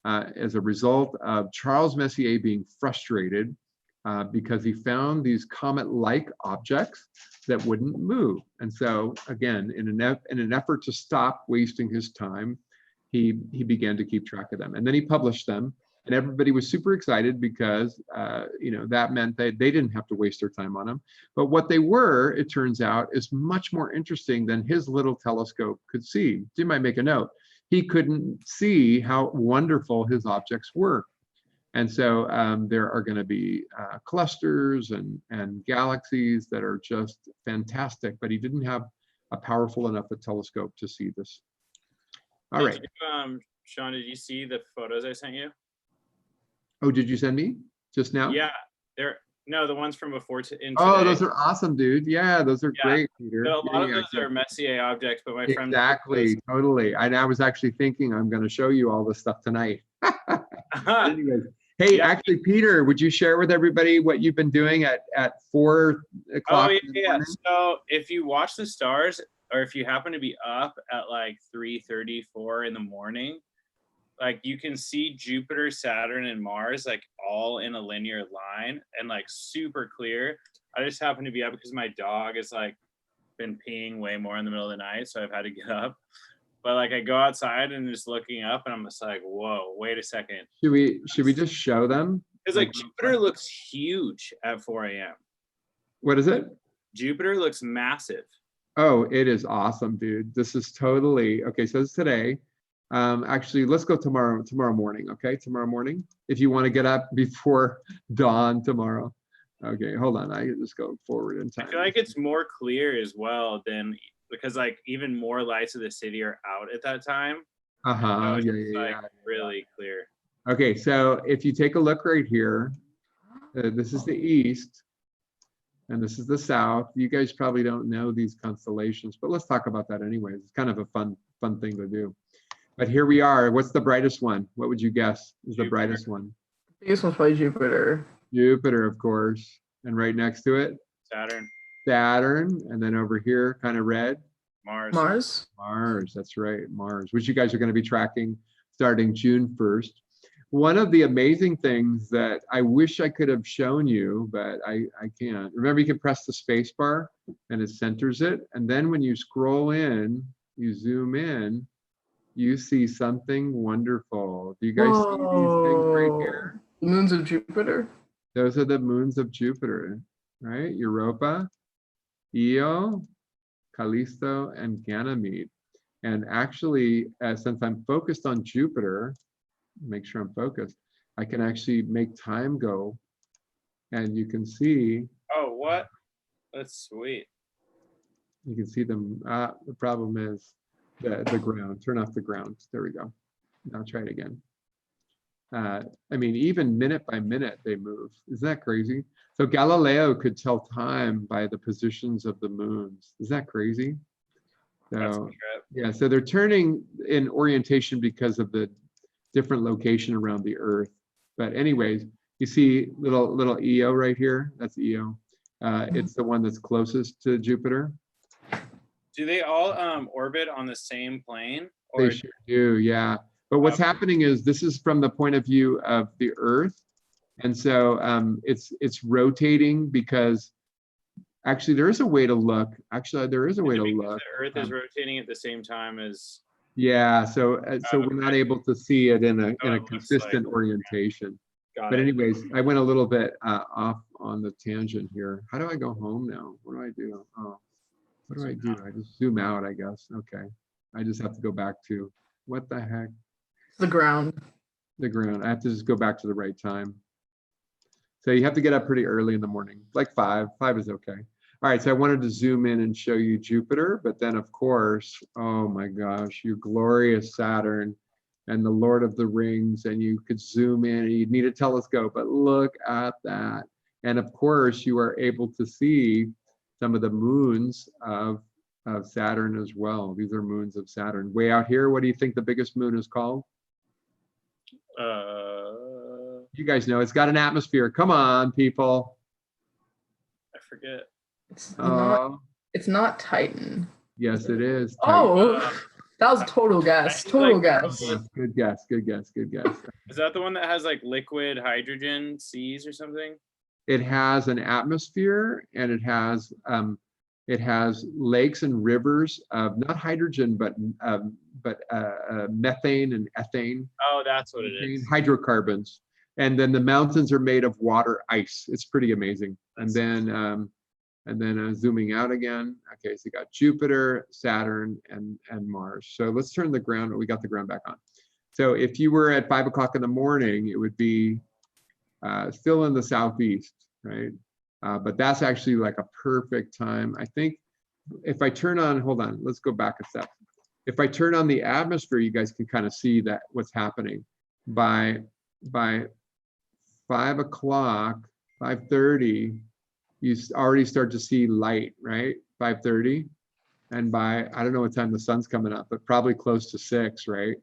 as a result of Charles Messier being frustrated because he found these comet-like objects that wouldn't move. And so again, in an effort to stop wasting his time, he began to keep track of them. And then he published them, and everybody was super excited because that meant that they didn't have to waste their time on them. But what they were, it turns out, is much more interesting than his little telescope could see. So you might make a note. He couldn't see how wonderful his objects were. And so there are going to be clusters and galaxies that are just fantastic, but he didn't have a powerful enough a telescope to see this. All right. Sean, did you see the photos I sent you? Oh, did you send me just now? Yeah, the ones from before Oh, those are awesome, dude. Yeah, those are great, Peter. So a lot of those are Messier objects, but my friend totally. And I was actually thinking I'm going to show you all this stuff tonight. Anyways, hey, actually, Peter, would you share with everybody what you've been doing at 4 o'clock? Oh yeah. So if you watch the stars, or if you happen to be up at like 3:34 in the morning, like you can see Jupiter, Saturn, and Mars like all in a linear line and like super clear. I just happen to be up because my dog has like been peeing way more in the middle of the night, so I've had to get up. But like I go outside and just looking up, and I'm just like, whoa, wait a second. Should we just show them? Because like Jupiter looks huge at 4 a.m. What is it? Jupiter looks massive. Oh, it is awesome, dude. This is totally okay. So it's today. Actually, let's go tomorrow morning. Okay, tomorrow morning. If you want to get up before dawn tomorrow. Okay, hold on. I can just go forward in time. I feel like it's more clear as well than because like even more lights of the city are out at that time. So yeah. Really clear. Okay, so if you take a look right here, this is the east. And this is the south. You guys probably don't know these constellations, but let's talk about that anyways. It's kind of a fun thing to do. But here we are. What's the brightest one? What would you guess is the brightest one? Biggest one's probably Jupiter. Jupiter, of course. And right next to it? Saturn. And then over here, kind of red? Mars, that's right, Mars, which you guys are going to be tracking starting June 1st. One of the amazing things that I wish I could have shown you, but I can't. Remember, you can press the space bar and it centers it. And then when you scroll in, you zoom in, you see something wonderful. Do you guys see these things right here? Whoa. Moons of Jupiter. Those are the moons of Jupiter, right? Europa, Io, Callisto, and Ganymede. And actually, since I'm focused on Jupiter, make sure I'm focused, I can actually make time go. And you can see, Oh, what? That's sweet. you can see them. The problem is the ground. Turn off the ground. There we go. Now try it again. I mean, even minute by minute, they move. Isn't that crazy? So Galileo could tell time by the positions of the moons. Is that crazy? That's a So, trip. yeah, so they're turning in orientation because of the different location around the Earth. But anyways, you see little Io right here. That's Io. It's the one that's closest to Jupiter. Do they all orbit on the same plane? They Or sure do, yeah. But what's happening is this is from the point of view of the Earth. And so it's rotating because actually there is a way to look. Actually, there is a way to because look. the Earth is rotating at the same time as Yeah, so we're not able to see it in a it looks consistent like. orientation. got But it. anyways, I went a little bit off on the tangent here. How do I go home now? What do I do? Oh, what do I do? I just zoom out, I guess. Okay. I just have to go back to, what the heck? The ground. The ground. I have to just go back to the right time. So you have to get up pretty early in the morning, like 5. 5 is okay. All right, so I wanted to zoom in and show you Jupiter, but then of course, oh my gosh, your glorious Saturn and the Lord of the Rings, and you could zoom in and you'd need a telescope, but look at that. And of course, you are able to see some of the moons of Saturn as well. These are moons of Saturn. Way out here, what do you think the biggest moon is called? You guys know, it's got an atmosphere. Come on, people. I forget. It's not Titan. Yes, it is. Oh, that was a total guess. Total guess. Titan. Good guess, good guess, good guess. Is that the one that has like liquid hydrogen seas or something? It has an atmosphere and it has lakes and rivers of not hydrogen, but methane and ethane. Oh, that's what it is. Hydrocarbons. And then the mountains are made of water ice. It's pretty amazing. And then zooming out again. Okay, so you got Jupiter, Saturn, and Mars. So let's turn the ground. We got the ground back on. So if you were at 5 o'clock in the morning, it would be still in the southeast, right? But that's actually like a perfect time. I think if I turn on, hold on, let's go back a step. If I turn on the atmosphere, you guys can kind of see that what's happening. By 5 o'clock, 5:30, you already start to see light, right? 5:30. And by, I don't know what time the sun's coming up, but probably close to 6, right?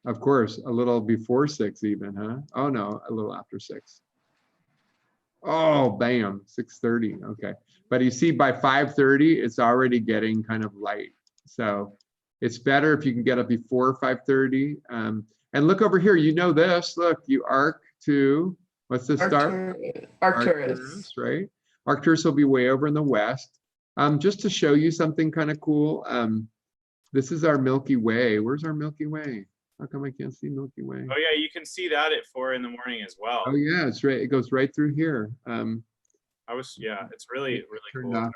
Of course, a little before 6 even, huh? Oh no, a little after 6. Oh, bam, 6:30, okay. But you see by 5:30, it's already getting kind of light. So it's better if you can get up before 5:30. And look over here, you know this, look, you arc to, what's this star? Arcturus. Right? Arcturus will be way over in the west. Just to show you something kind of cool, this is our Milky Way. Where's our Milky Way? How come I can't see Milky Way? Oh yeah, you can see that at 4 in the morning as well. Oh yeah, it's right. It goes right through here. It's really Turned cool. off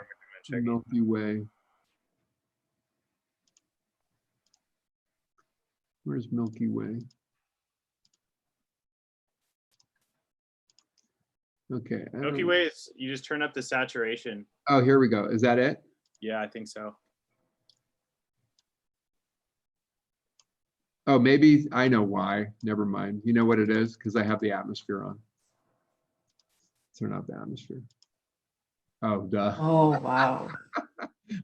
Milky Way. Where's Milky Way? Okay. Milky Way is, you just turn up the saturation. Oh, here we go. Is that it? Yeah, I think so. Oh, maybe I know why. Never mind. You know what it is? Because I have the atmosphere on. Turn off the atmosphere. Oh, duh. Oh, wow.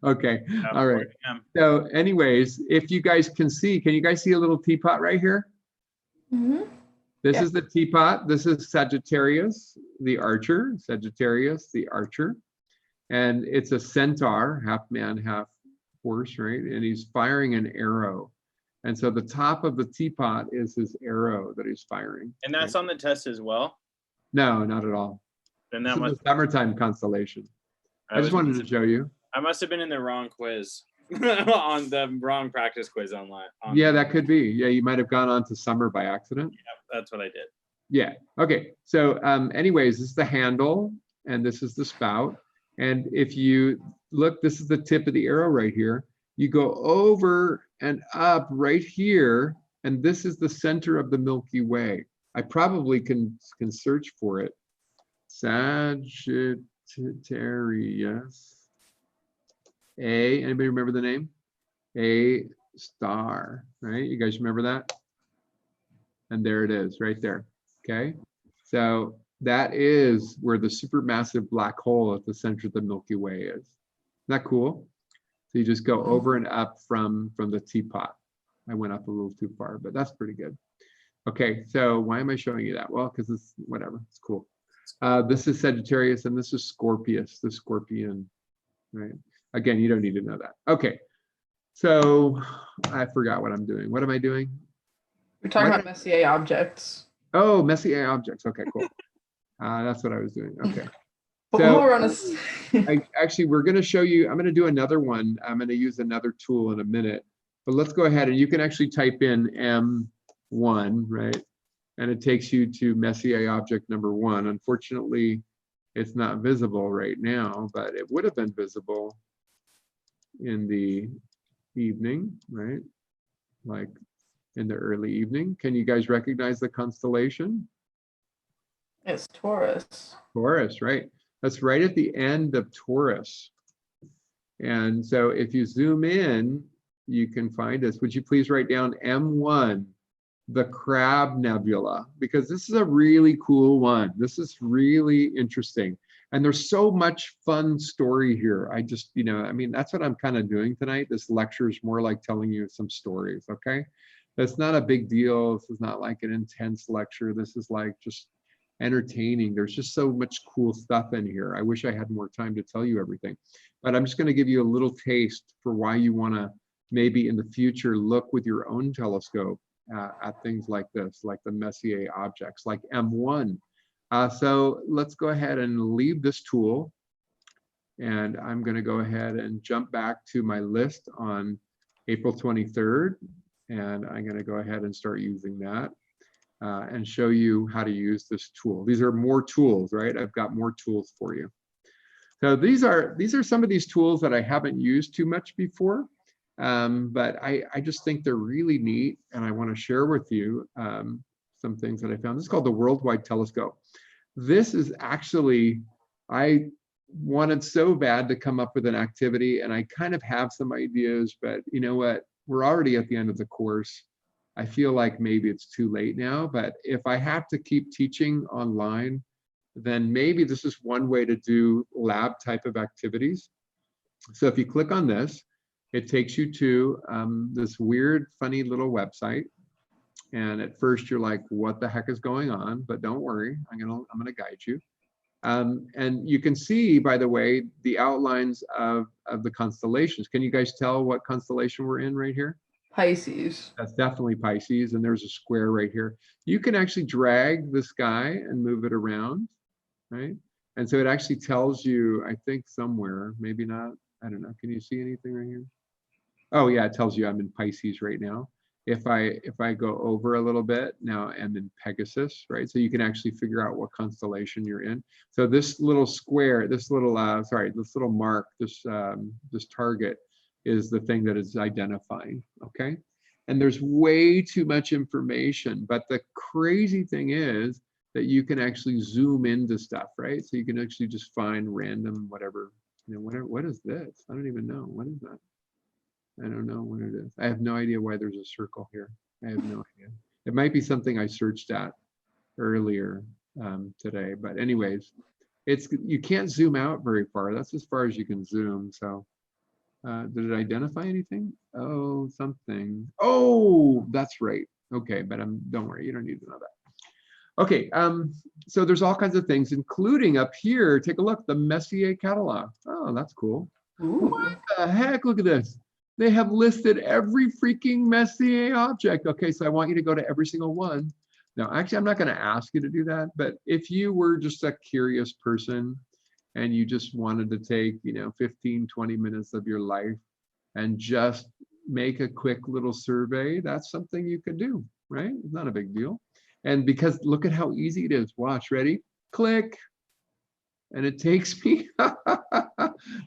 Okay. Yeah, All right. 4 p.m. So anyways, if you guys can you guys see a little teapot right here? Mhm. This Yeah. is the teapot. This is Sagittarius, the archer. Sagittarius, the archer. And it's a centaur, half man, half horse, right? And he's firing an arrow. And so the top of the teapot is his arrow that he's firing. And that's on the test as well. No, not at all. Then This that is must the summertime constellation. I just wanted to show you. I must have been in the wrong quiz on the wrong practice quiz online. Yeah, that could be. Yeah, you might have gone on to summer by accident. That's what I did. Yeah. Okay. So anyways, this is the handle and this is the spout. And if you look, this is the tip of the arrow right here. You go over and up right here, and this is the center of the Milky Way. I probably can search for it. Sagittarius A. Anybody remember the name? A star, right? You guys remember that? And there it is, right there. Okay. So that is where the supermassive black hole at the center of the Milky Way is. Isn't that cool? So you just go over and up from the teapot. I went up a little too far, but that's pretty good. Okay, so why am I showing you that? Well, because it's whatever, it's cool. This is Sagittarius and this is Scorpius, the scorpion, right? Again, you don't need to know that. Okay, so I forgot what I'm doing. What am I doing? We're talking about Messier objects. Oh, Messier objects. Okay, cool. That's what I was doing. Okay. But So while we're on a actually, we're going to show you, I'm going to do another one. I'm going to use another tool in a minute, but let's go ahead and you can actually type in M1, right? And it takes you to Messier object number 1. Unfortunately, it's not visible right now, but it would have been visible in the evening, right? Like in the early evening. Can you guys recognize the constellation? It's Taurus. Taurus, right? That's right at the end of Taurus. And so if you zoom in, you can find us. Would you please write down M1, the Crab Nebula, because this is a really cool one. This is really interesting. And there's so much fun story here. I just, I mean, that's what I'm kind of doing tonight. This lecture is more like telling you some stories, okay? That's not a big deal. This is not like an intense lecture. This is like just entertaining. There's just so much cool stuff in here. I wish I had more time to tell you everything, but I'm just going to give you a little taste for why you want to maybe in the future look with your own telescope at things like this, like the Messier objects, like M1. So let's go ahead and leave this tool. And I'm going to go ahead and jump back to my list on April 23rd. And I'm going to go ahead and start using that and show you how to use this tool. These are more tools, right? I've got more tools for you. So these are some of these tools that I haven't used too much before, but I just think they're really neat, and I want to share with you some things that I found. This is called the Worldwide Telescope. This is actually, I wanted so bad to come up with an activity, and I kind of have some ideas, but you know what? We're already at the end of the course. I feel like maybe it's too late now, but if I have to keep teaching online, then maybe this is one way to do lab type of activities. So if you click on this, it takes you to this weird, funny little website. And at first you're like, what the heck is going on? But don't worry, I'm gonna guide you. And you can see, by the way, the outlines of the constellations. Can you guys tell what constellation we're in right here? Pisces. That's definitely Pisces, and there's a square right here. You can actually drag this guy and move it around, right? And so it actually tells you, I think somewhere, maybe not, I don't know. Can you see anything right here? Oh yeah, it tells you I'm in Pisces right now. If I go over a little bit, now I'm in Pegasus, right? So you can actually figure out what constellation you're in. So this little square, this little mark, this target is the thing that is identifying, okay? And there's way too much information, but the crazy thing is that you can actually zoom into stuff, right? So you can actually just find random whatever, what is this? I don't even know, what is that? I don't know what it is. I have no idea why there's a circle here. I have no idea. It might be something I searched at earlier today, but anyways, you can't zoom out very far. That's as far as you can zoom, so. Did it identify anything? Oh, something. Oh, that's right. Okay, but don't worry, you don't need to know that. Okay, so there's all kinds of things, including up here, take a look, the Messier catalog. Oh, that's cool. Ooh. What the heck? Look at this. They have listed every freaking Messier object. Okay, so I want you to go to every single one. Now, actually, I'm not going to ask you to do that, but if you were just a curious person and you just wanted to take, 15, 20 minutes of your life and just make a quick little survey, that's something you could do, right? It's not a big deal. And because look at how easy it is. Watch, ready? Click. And it takes me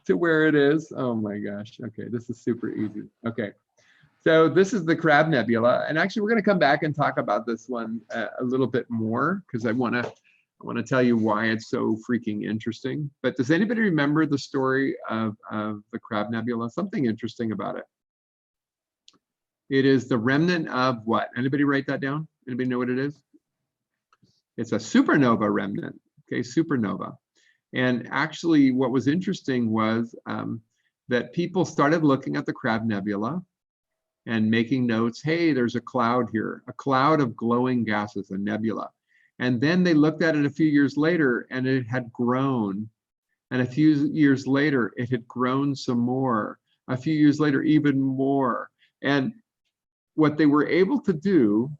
to where it is. Oh my gosh. Okay, this is super easy. Okay. So this is the Crab Nebula. And actually, we're going to come back and talk about this one a little bit more because I want to tell you why it's so freaking interesting. But does anybody remember the story of the Crab Nebula? Something interesting about it. It is the remnant of what? Anybody write that down? Anybody know what it is? It's a supernova remnant. Okay, supernova. And actually, what was interesting was that people started looking at the Crab Nebula and making notes. Hey, there's a cloud here, a cloud of glowing gases, a nebula. And then they looked at it a few years later and it had grown. And a few years later, it had grown some more. A few years later, even more. And what they were able to do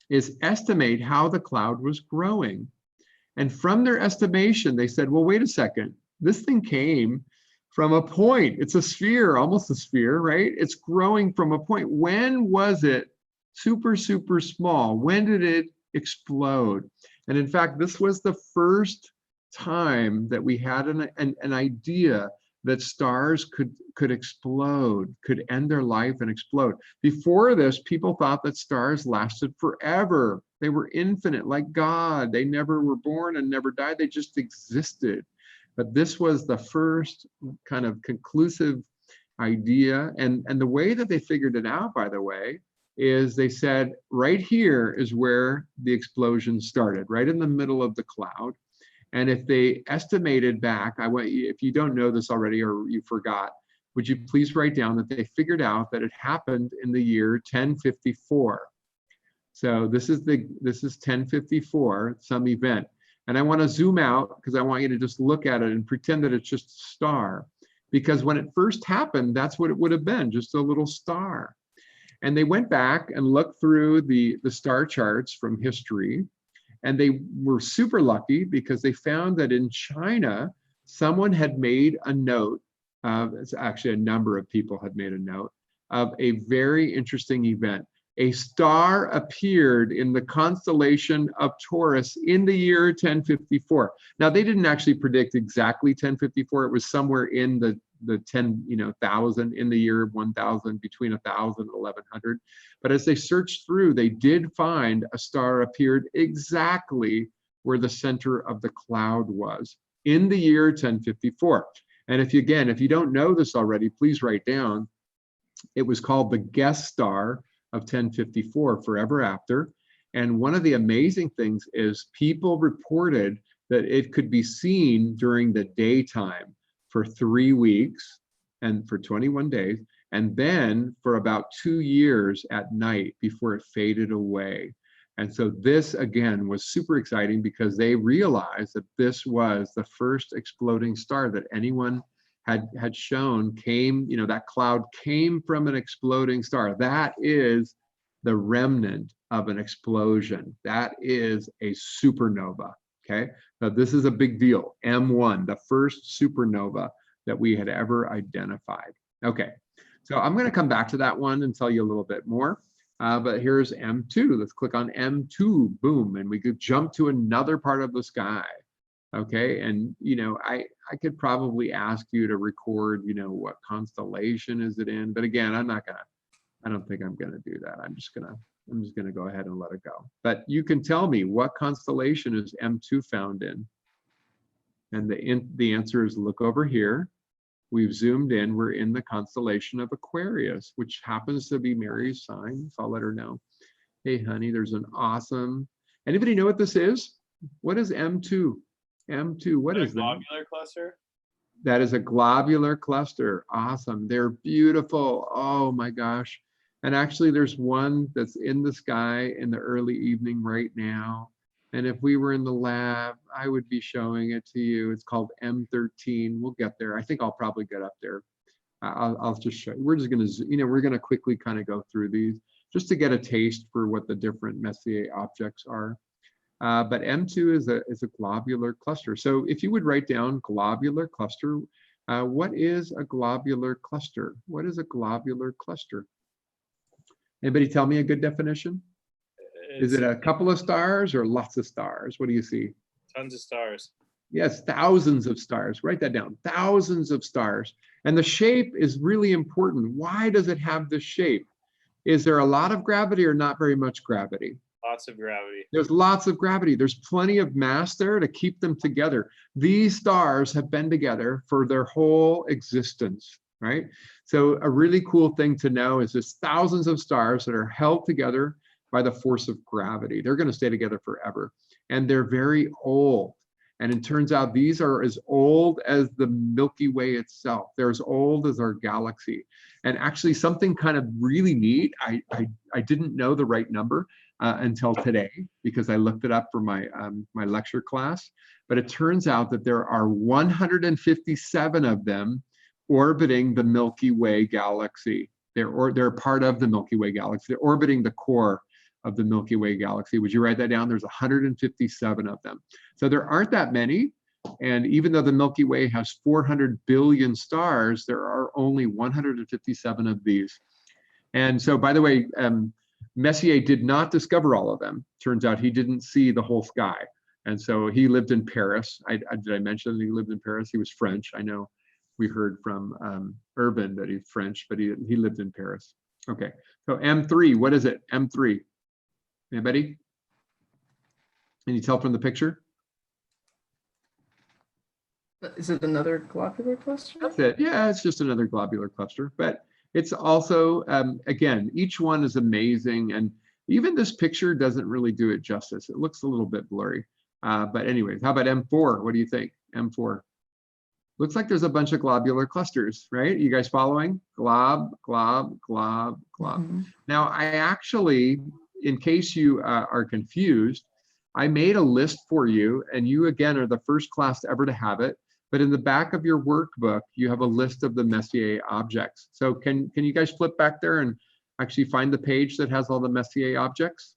is estimate how the cloud was growing. And from their estimation, they said, well, wait a second, this thing came from a point. It's a sphere, almost a sphere, right? It's growing from a point. When was it super, super small? When did it explode? And in fact, this was the first time that we had an idea that stars could explode, could end their life and explode. Before this, people thought that stars lasted forever. They were infinite, like God. They never were born and never died. They just existed. But this was the first kind of conclusive idea. And the way that they figured it out, by the way, is they said, right here is where the explosion started, right in the middle of the cloud. And if they estimated back, if you don't know this already or you forgot, would you please write down that they figured out that it happened in the year 1054. So this is 1054, some event. And I want to zoom out because I want you to just look at it and pretend that it's just a star. Because when it first happened, that's what it would have been, just a little star. And they went back and looked through the star charts from history. And they were super lucky because they found that in China, someone had made a note, it's actually a number of people had made a note of a very interesting event. A star appeared in the constellation of Taurus in the year 1054. Now, they didn't actually predict exactly 1054. It was somewhere in the 10,000 in the year 1000, between 1000 and 1100. But as they searched through, they did find a star appeared exactly where the center of the cloud was in the year 1054. And if you don't know this already, please write down, it was called the guest star of 1054, forever after. And one of the amazing things is people reported that it could be seen during the daytime for 3 weeks and for 21 days, and then for about 2 years at night before it faded away. And so this, again, was super exciting because they realized that this was the first exploding star that anyone had shown came, that cloud came from an exploding star. That is the remnant of an explosion. That is a supernova, okay? Now this is a big deal. M1, the first supernova that we had ever identified. Okay, so I'm gonna come back to that one and tell you a little bit more. But here's M2. Let's click on M2, boom, and we could jump to another part of the sky. Okay, and I could probably ask you to record, what constellation is it in, but again, I don't think I'm gonna do that. I'm just gonna go ahead and let it go. But you can tell me, what constellation is M2 found in? And the answer is, look over here. We've zoomed in, we're in the constellation of Aquarius, which happens to be Mary's sign, so I'll let her know. Hey honey, there's an awesome, anybody know what this is? What is M2? M2, what is that? Globular cluster? That is a globular cluster. Awesome, they're beautiful. Oh my gosh. And actually there's one that's in the sky in the early evening right now. And if we were in the lab, I would be showing it to you. It's called M13. We'll get there. I think I'll probably get up there. I'll just show you. We're just gonna, we're gonna quickly kind of go through these just to get a taste for what the different Messier objects are. But M2 is a globular cluster. So if you would write down globular cluster, What is a globular cluster? What is a globular cluster? Anybody tell me a good definition? Is it a couple of stars or lots of stars? What do you see? Tons of stars. Yes, thousands of stars. Write that down. Thousands of stars. And the shape is really important. Why does it have this shape? Is there a lot of gravity or not very much gravity? Lots of gravity. There's lots of gravity. There's plenty of mass there to keep them together. These stars have been together for their whole existence, right? So a really cool thing to know is there's thousands of stars that are held together by the force of gravity. They're going to stay together forever. And they're very old. And it turns out these are as old as the Milky Way itself. They're as old as our galaxy. And actually something kind of really neat, I didn't know the right number until today, because I looked it up for my, my lecture class. But it turns out that there are 157 of them orbiting the Milky Way galaxy. They're part of the Milky Way galaxy. They're orbiting the core of the Milky Way galaxy. Would you write that down? There's 157 of them. So there aren't that many. And even though the Milky Way has 400 billion stars, there are only 157 of these. And so, by the way, Messier did not discover all of them. Turns out he didn't see the whole sky. And so he lived in Paris. Did I mention that he lived in Paris? He was French. I know we heard from Urban that he's French, but he lived in Paris. Okay, so M3, what is it? M3. Anybody? Can you tell from the picture? Is it another globular cluster? That's it. Yeah, it's just another globular cluster, but it's also, again, each one is amazing. And even this picture doesn't really do it justice. It looks a little bit blurry. But anyways, how about M4? What do you think? M4. Looks like there's a bunch of globular clusters, right? You guys following? Glob, glob, glob, glob. Mm-hmm. Now, I actually, in case you are confused, I made a list for you, and you again are the first class ever to have it. But in the back of your workbook, you have a list of the Messier objects. So can you guys flip back there and actually find the page that has all the Messier objects?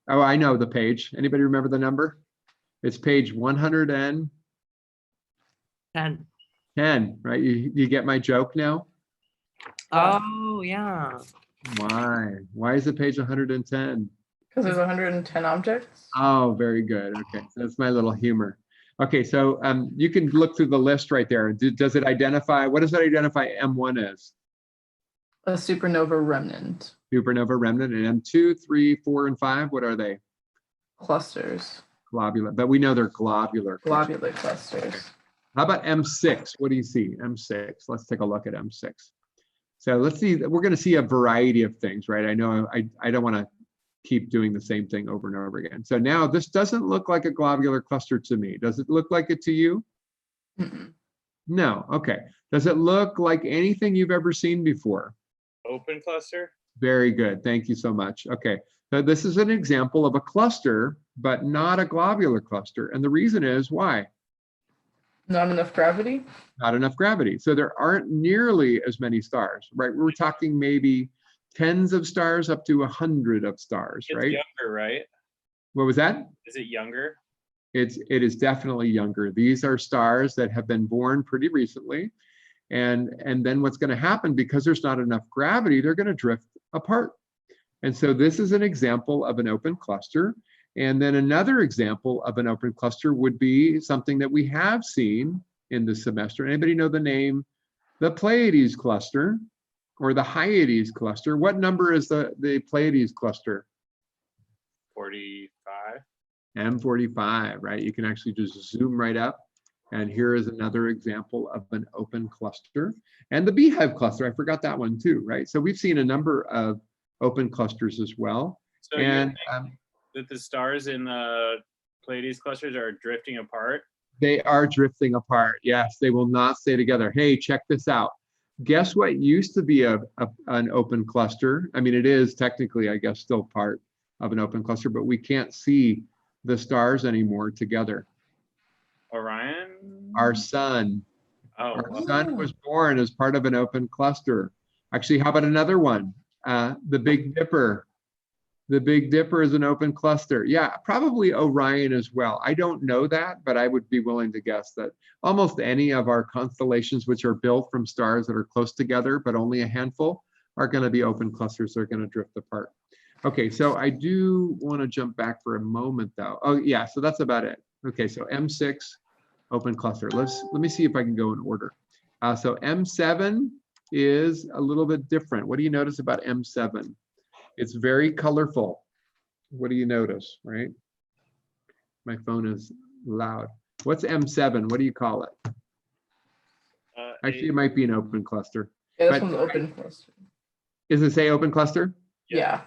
Oh, I know the page. Anybody remember the number? It's page 110, 10. right? You get my joke now? Oh, yeah. Why? Why is it page 110? Because there's 110 objects. Oh, very good. Okay, that's my little humor. Okay, so you can look through the list right there. Does it identify, what does it identify M1 as? A supernova remnant. Supernova remnant. And M2, 3, 4, and 5, what are they? Clusters. Globular, but we know they're globular. Globular clusters. How about M6? What do you see? M6, let's take a look at M6. So let's see, we're gonna see a variety of things, right? I know I don't wanna keep doing the same thing over and over again. So now this doesn't look like a globular cluster to me. Does it look like it to you? Mm-mm. No, okay. Does it look like anything you've ever seen before? Open cluster. Very good, thank you so much. Okay, so this is an example of a cluster, but not a globular cluster. And the reason is why? Not enough gravity? Not enough gravity. So there aren't nearly as many stars, right? We're talking maybe tens of stars up to 100 of stars, It's right? younger, right? What was that? Is it younger? It is definitely younger. These are stars that have been born pretty recently. And then what's going to happen, because there's not enough gravity, they're going to drift apart. And so this is an example of an open cluster. And then another example of an open cluster would be something that we have seen in this semester. Anybody know the name? The Pleiades cluster or the Hyades cluster. What number is the Pleiades cluster? 45. M45, right? You can actually just zoom right up. And here is another example of an open cluster. And the Beehive cluster, I forgot that one too, right? So we've seen a number of open clusters as well. So And that the stars in the Pleiades clusters are drifting apart. they are drifting apart. Yes, they will not stay together. Hey, check this out. Guess what used to be an open cluster? I mean, it is technically, I guess, still part of an open cluster, but we can't see the stars anymore together. Orion. Our sun. Oh, Our well, sun was born as part of an open cluster. Actually, how about another one? The Big Dipper. The Big Dipper is an open cluster. Yeah, probably Orion as well. I don't know that, but I would be willing to guess that almost any of our constellations, which are built from stars that are close together, but only a handful, are going to be open clusters. They're going to drift apart. Okay, so I do want to jump back for a moment, though. Oh, yeah, so that's about it. Okay, so M6, open cluster. Let me see if I can go in order. So M7 is a little bit different. What do you notice about M7? It's very colorful. What do you notice, right? My phone is loud. What's M7? What do you call it? Actually, it might be an open cluster. Yeah, this But- one's open cluster. Does it say open cluster? Yeah.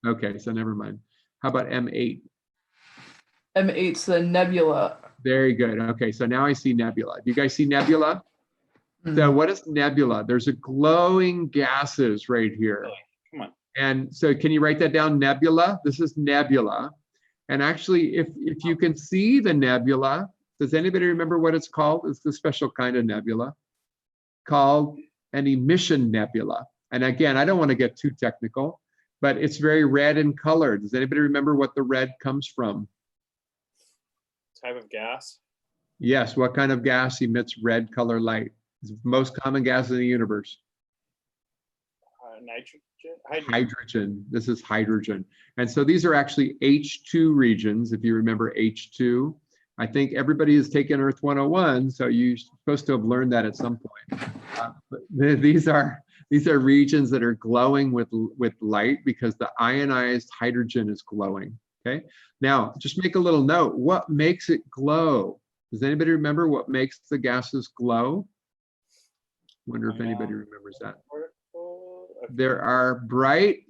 Okay, so never mind. How about M8? M8's the nebula. Very good. Okay, so now I see nebula. Do you guys see nebula? Mhm. So what is nebula? There's a glowing gases right here. Come on. And so can you write that down? Nebula. This is nebula. And actually, if you can see the nebula, does anybody remember what it's called? It's a special kind of nebula called an emission nebula. And again, I don't want to get too technical, but it's very red in color. Does anybody remember what the red comes from? Type of gas. Yes, what kind of gas emits red color light? It's the most common gas in the universe. Nitrogen. Hydrogen. This is hydrogen. And so these are actually H2 regions, if you remember H2. I think everybody has taken Earth 101, so you're supposed to have learned that at some point. But these are regions that are glowing with light because the ionized hydrogen is glowing. Okay. Now, just make a little note. What makes it glow? Does anybody remember what makes the gases glow? Wonder if anybody remembers that. There are bright,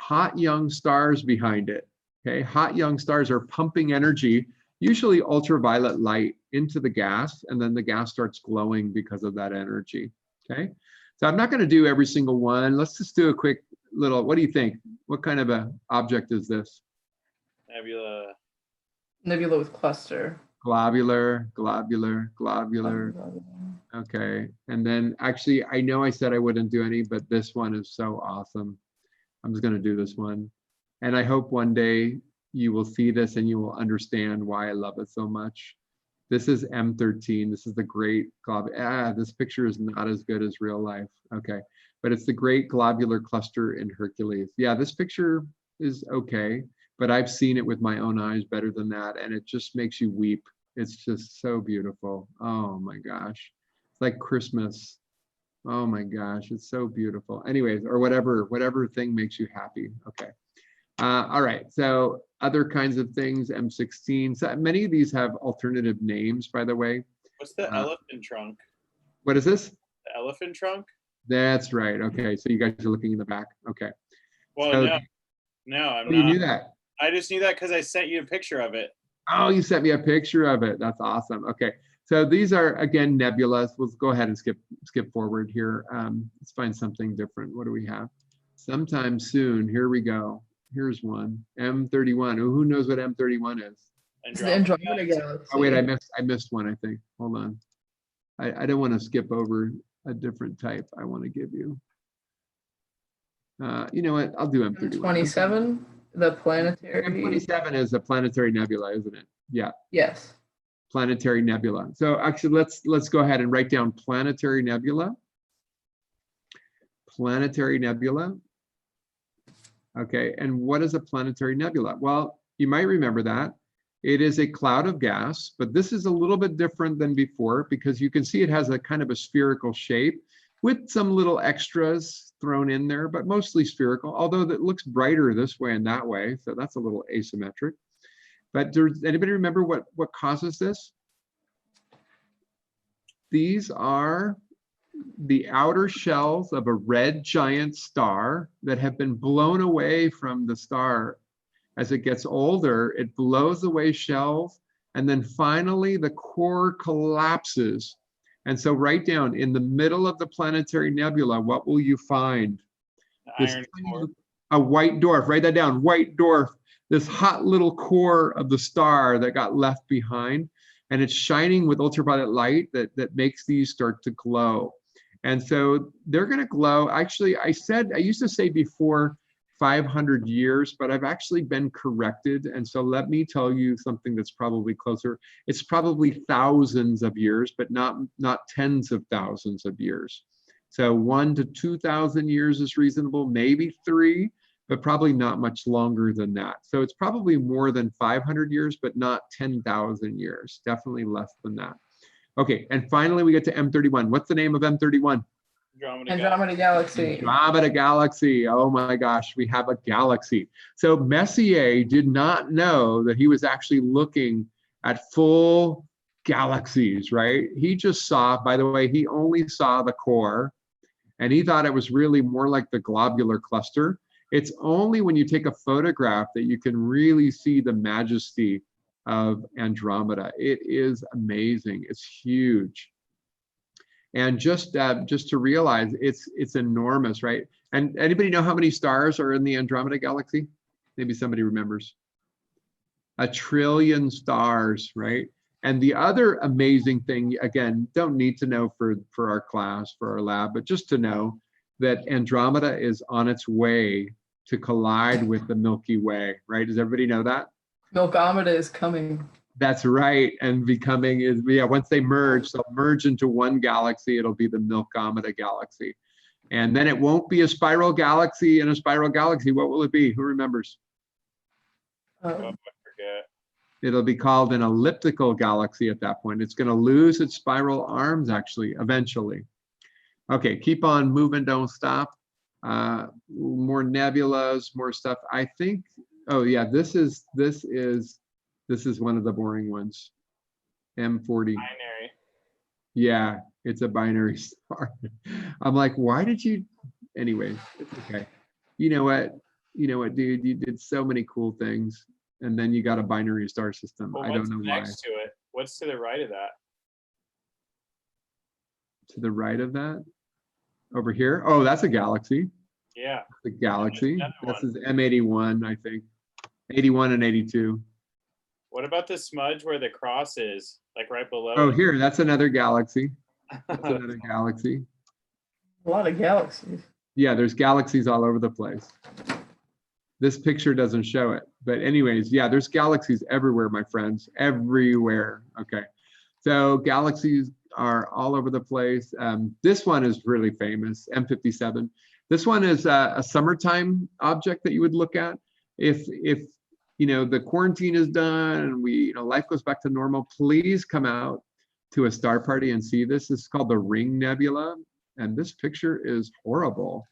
hot young stars behind it. Okay, hot young stars are pumping energy, usually ultraviolet light, into the gas, and then the gas starts glowing because of that energy. Okay, so I'm not going to do every single one. Let's just do a quick little. What do you think? What kind of a object is this? Nebula. Nebula with cluster. Globular, globular, globular. Okay, and then actually, I know I said I wouldn't do any, but this one is so awesome. I'm just going to do this one. And I hope one day you will see this and you will understand why I love it so much. This is M13. This is the great this picture is not as good as real life. Okay, but it's the great globular cluster in Hercules. Yeah, this picture is okay, but I've seen it with my own eyes better than that, and it just makes you weep. It's just so beautiful. Oh my gosh. Like Christmas. Oh my gosh, it's so beautiful. Anyways, or whatever thing makes you happy. Okay. All right. So other kinds of things, M16. So many of these have alternative names, by the way. What's the elephant trunk? What is this? The elephant trunk? That's right. Okay. So you guys are looking in the back. Okay. Well, So, no, I'm you not. knew that. I just knew that because I sent you a picture of it. Oh, you sent me a picture of it. That's awesome. Okay. So these are, again, nebulas. We'll go ahead and skip forward here. Let's find something different. What do we have? Sometime soon. Here we go. Here's one. M31. Who knows what M31 is? It's the Andromeda Galaxy. Oh, wait, I missed one, I think. Hold on. I don't want to skip over a different type I want to give you. You know what? I'll do M31. 27, the planetary. M27 is a planetary nebula, isn't it? Yeah. Yes. Planetary nebula. So actually, let's go ahead and write down planetary nebula. Planetary nebula. Okay, and what is a planetary nebula? Well, you might remember that. It is a cloud of gas, but this is a little bit different than before because you can see it has a kind of a spherical shape with some little extras thrown in there, but mostly spherical, although it looks brighter this way and that way, so that's a little asymmetric. But does anybody remember what causes this? These are the outer shells of a red giant star that have been blown away from the star. As it gets older, it blows away shells, and then finally the core collapses. And so write down, in the middle of the planetary nebula, what will you find? Iron core. A white dwarf. Write that down, white dwarf. This hot little core of the star that got left behind, and it's shining with ultraviolet light that makes these start to glow. And so they're going to glow. Actually, I used to say before, 500 years, but I've actually been corrected. And so let me tell you something that's probably closer. It's probably thousands of years, but not tens of thousands of years. So 1 to 2,000 years is reasonable, maybe 3, but probably not much longer than that. So it's probably more than 500 years, but not 10,000 years, definitely less than that. Okay, and finally we get to M31. What's the name of M31? Andromeda Galaxy. Andromeda Galaxy. Oh my gosh, we have a galaxy. So Messier did not know that he was actually looking at full galaxies, right? He just saw, by the way, he only saw the core, and he thought it was really more like the globular cluster. It's only when you take a photograph that you can really see the majesty of Andromeda. It is amazing. It's huge. And just to realize it's enormous, right? And anybody know how many stars are in the Andromeda Galaxy? Maybe somebody remembers. 1 trillion stars, right? And the other amazing thing, again, don't need to know for our class, for our lab, but just to know that Andromeda is on its way to collide with the Milky Way, right? Does everybody know that? Milkomeda is coming. That's right. And becoming is, yeah, once they merge, they'll merge into one galaxy. It'll be the Milkomeda galaxy. And then it won't be a spiral galaxy and a spiral galaxy. What will it be? Who remembers? Oh, I forget. It'll be called an elliptical galaxy at that point. It's going to lose its spiral arms, actually, eventually. Okay, keep on moving, don't stop. More nebulas, more stuff. I think, oh yeah, this is one of the boring ones. M40. Binary. Yeah, it's a binary star. I'm like, why did you? Anyway, it's okay. You know what, dude? You did so many cool things, and then you got a binary star system. Well, I don't know what's why. next to it? What's to the right of that? To the right of that, over here. Oh, that's a galaxy. Yeah. The galaxy. There's This is M81, I think. 81 and 82. What about the smudge where the cross is, like right below? Oh, it? here, that's another galaxy. That's another galaxy. A lot of galaxies. Yeah, there's galaxies all over the place. This picture doesn't show it. But anyways, yeah, there's galaxies everywhere, my friends, everywhere. Okay. So galaxies are all over the place. This one is really famous, M57. This one is a summertime object that you would look at. If the quarantine is done and life goes back to normal, please come out to a star party and see this. This is called the Ring Nebula. And this picture is horrible.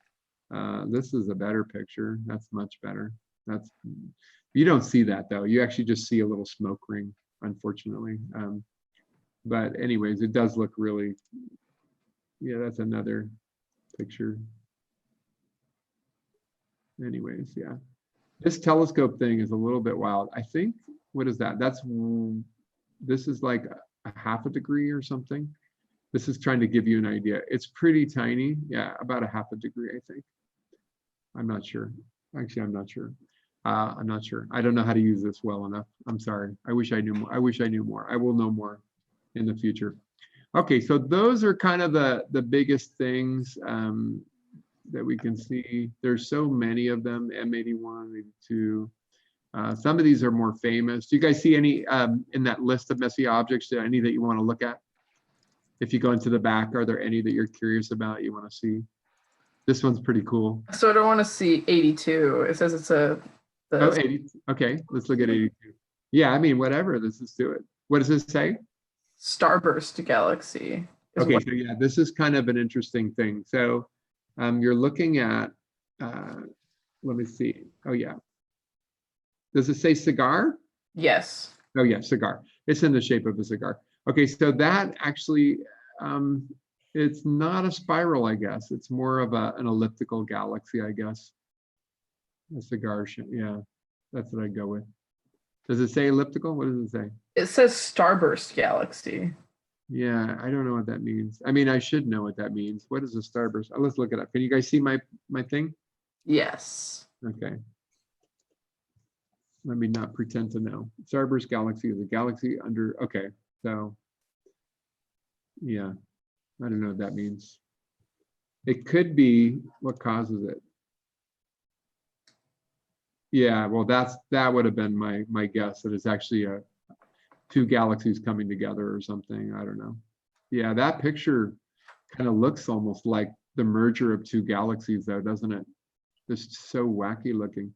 This is a better picture. That's much better. You don't see that though. You actually just see a little smoke ring, unfortunately. But anyways, it does look really, yeah, that's another picture. Anyways, yeah. This telescope thing is a little bit wild. I think, what is that? This is like a half a degree or something. This is trying to give you an idea. It's pretty tiny. Yeah, about a half a degree, I think. I'm not sure. Actually, I'm not sure. I'm not sure. I don't know how to use this well enough. I'm sorry. I wish I knew more. I wish I knew more. I will know more in the future. Okay, so those are kind of the biggest things that we can see. There's so many of them, M81, 82. Some of these are more famous. Do you guys see any in that list of Messier objects, any that you want to look at? If you go into the back, are there any that you're curious about, you want to see? This one's pretty cool. So I don't want to see 82. It says it's Oh, 80. Okay, let's look at 82. Yeah, I mean, whatever, let's just do it. What does this say? Starburst galaxy. Okay, so yeah, this is kind of an interesting thing. So you're looking at, let me see. Oh yeah. Does it say cigar? Yes. Oh yeah, cigar. It's in the shape of a cigar. Okay, so that actually, it's not a spiral, I guess. It's more of an elliptical galaxy, I guess. A cigar shape, yeah, that's what I go with. Does it say elliptical? What does it say? It says Starburst galaxy. Yeah, I don't know what that means. I mean, I should know what that means. What is a starburst? Let's look it up. Can you guys see my thing? Yes. Okay. Let me not pretend to know. Starburst galaxy is a galaxy under, okay, so yeah, I don't know what that means. It could be what causes it. Yeah, well, that would have been my guess, that it's actually two galaxies coming together or something. I don't know. Yeah, that picture kind of looks almost like the merger of two galaxies, though, doesn't it? It's so wacky looking.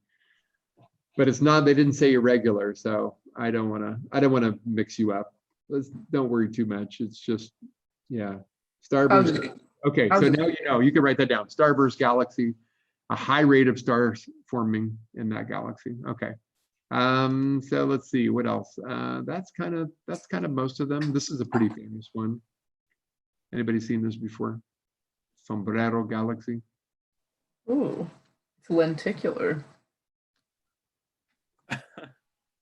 But it's not. They didn't say irregular, so I don't want to mix you up. Don't worry too much. It's just, yeah, starburst. Okay, so now you know. You can write that down. Starburst galaxy, a high rate of stars forming in that galaxy. Okay. So let's see what else. That's kind of most of them. This is a pretty famous one. Anybody seen this before? Sombrero galaxy. Ooh, it's lenticular.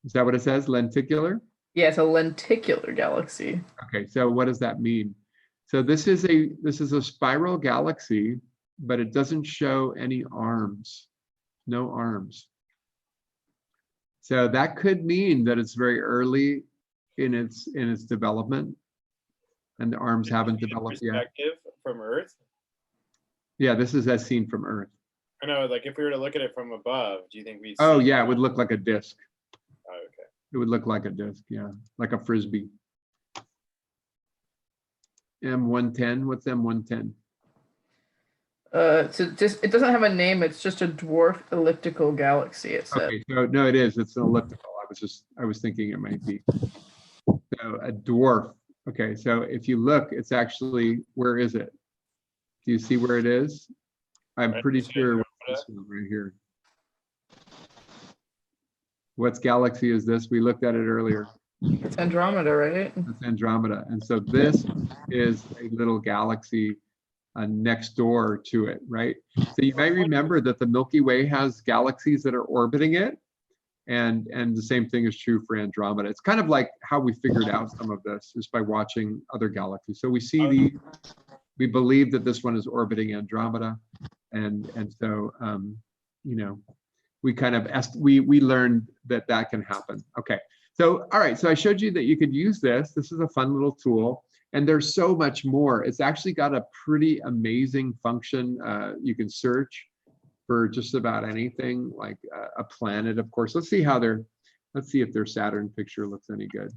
Is that what it says? Lenticular? Yeah, it's a lenticular galaxy. Okay, so what does that mean? So this is a spiral galaxy, but it doesn't show any arms. No arms. So that could mean that it's very early in its development, and the arms haven't developed yet. Perspective from Earth. Yeah, this is as seen from Earth. I know, like if we were to look at it from above, do you think we'd Oh see? yeah, it would look like a disc. Oh, okay. It would look like a disc, yeah, like a frisbee. M110. What's M110? It doesn't have a name. It's just a dwarf elliptical galaxy. It said. Okay, so no, it is. It's an elliptical. I was thinking it might be. So a dwarf. Okay, so if you look, it's actually, where is it? Do you see where it is? I'm Right, pretty so sure you this one right here. What's galaxy is this? We looked at it earlier. It's Andromeda, right? It's Andromeda. And so this is a little galaxy next door to it, right? So you might remember that the Milky Way has galaxies that are orbiting it. And the same thing is true for Andromeda. It's kind of like how we figured out some of this, just by watching other galaxies. So we see we believe that this one is orbiting Andromeda. And so, you know, we kind of, we learned that can happen. Okay. So, all right. So I showed you that you could use this. This is a fun little tool. And there's so much more. It's actually got a pretty amazing function. You can search for just about anything, like a planet, of course. Let's see if their Saturn picture looks any good.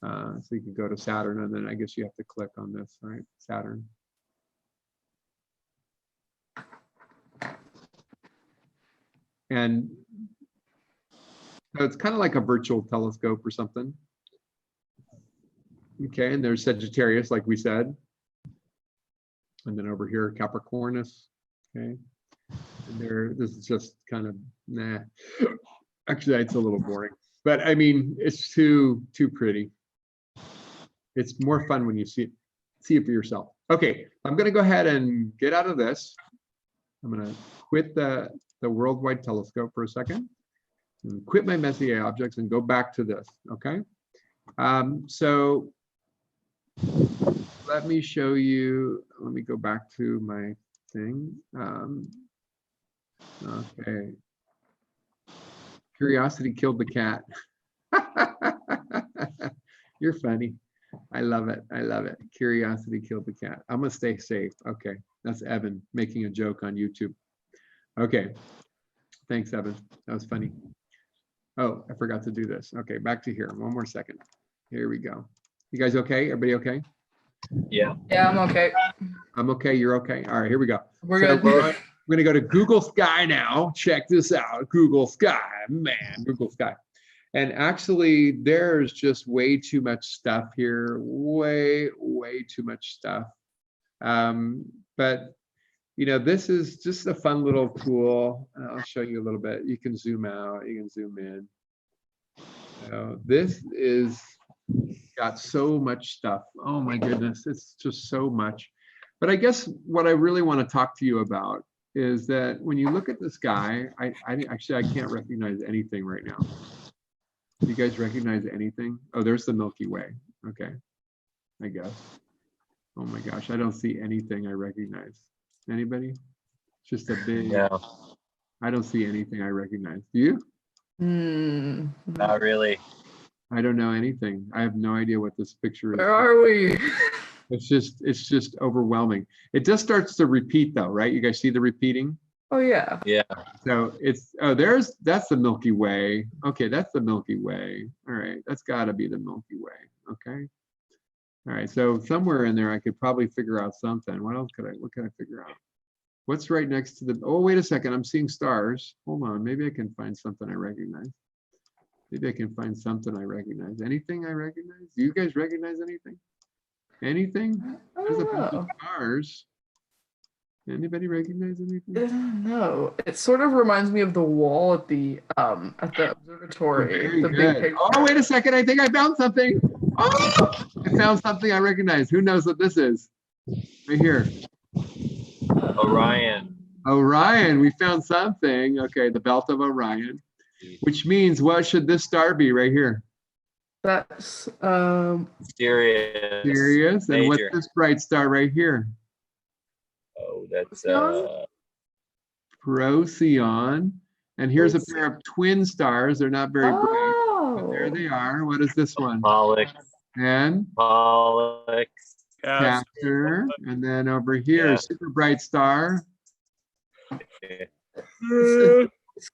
So you can go to Saturn, and then I guess you have to click on this, right? Saturn. And so it's kind of like a virtual telescope or something. Okay, and there's Sagittarius, like we said. And then over here, Capricornus. Okay. And this is just kind of, nah. Actually, it's a little boring. But I mean, it's too pretty. It's more fun when you see it for yourself. Okay, I'm gonna go ahead and get out of this. I'm gonna quit the worldwide telescope for a second, and quit my Messier objects and go back to this, okay? So let me show you, let me go back to my thing. Okay. Curiosity killed the cat. You're funny. I love it. I love it. Curiosity killed the cat. I'm gonna stay safe. Okay. That's Evan making a joke on YouTube. Okay. Thanks, Evan. That was funny. Oh, I forgot to do this. Okay, back to here. One more second. Here we go. You guys okay? Everybody okay? Yeah. Yeah, I'm okay. I'm okay. You're okay. All right, here we go. We're So good. we're gonna go to Google Sky now. Check this out. Google Sky, man, Google Sky. And actually, there's just way too much stuff here. Way too much stuff. But you know, this is just a fun little tool. I'll show you a little bit. You can zoom out. You can zoom in. So this is got so much stuff. Oh my goodness, it's just so much. But I guess what I really want to talk to you about is that when you look at the sky, I can't recognize anything right now. Do you guys recognize anything? Oh, there's the Milky Way. Okay, I guess. Oh my gosh, I don't see anything I recognize. Anybody? It's just a big. No, I don't see anything I recognize. Do you? not really. I don't know anything. I have no idea what this picture is. Where are we? It's just overwhelming. It just starts to repeat though, right? You guys see the repeating? Oh yeah. Yeah. So that's the Milky Way. Okay, that's the Milky Way. All right, that's got to be the Milky Way. Okay. All right, so somewhere in there I could probably figure out something. What can I figure out? What's right next to the, oh, wait a second, I'm seeing stars. Hold on, maybe I can find something I recognize. Maybe I can find something I recognize. Anything I recognize? Do you guys recognize anything? Anything? There's a bunch of stars. Anybody recognize anything? No, it sort of reminds me of the wall at the observatory. Very the big good. picture. Oh, wait a second. I think I found something. Oh, I found something I recognize. Who knows what this is? Right here. Orion. Orion. We found something. Okay, the belt of Orion, which means what should this star be right here? That's Sirius. Sirius. And what's Major. this bright star right here? Oh, that's Procyon. And here's a Procyon. pair of twin stars. They're not very bright, but there they are. What is this one? Pollux. And Pollux. Castor. And then over here, Yeah. super bright star,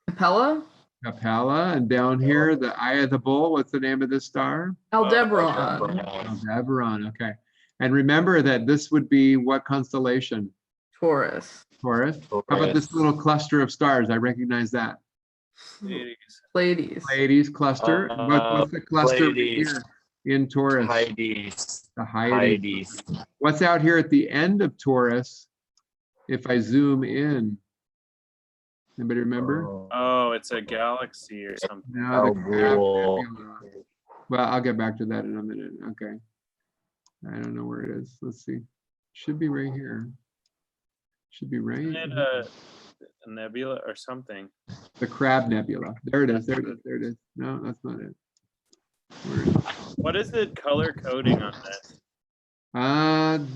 Capella, Capella. And down here, the eye of the bull. What's the name of this star? Aldebaran. Aldebaran. Okay. And remember that this would be what constellation? Taurus, Taurus. How about this little cluster of stars? I recognize that. Pleiades, Pleiades cluster. What's the cluster over Pleiades. here in Taurus? Hyades. The Hyades. Hyades. What's out here at the end of Taurus? If I zoom in, anybody remember? Oh, it's a galaxy or something. No, the Oh, Crab cool. Nebula. Well, I'll get back to that in a minute. Okay. I don't know where it is. Let's see. Should be right here. Should be right. Isn't it a nebula or something? The Crab Nebula. There it is. There it is. There it is. No, that's not it. Where is it? What is the color coding on this?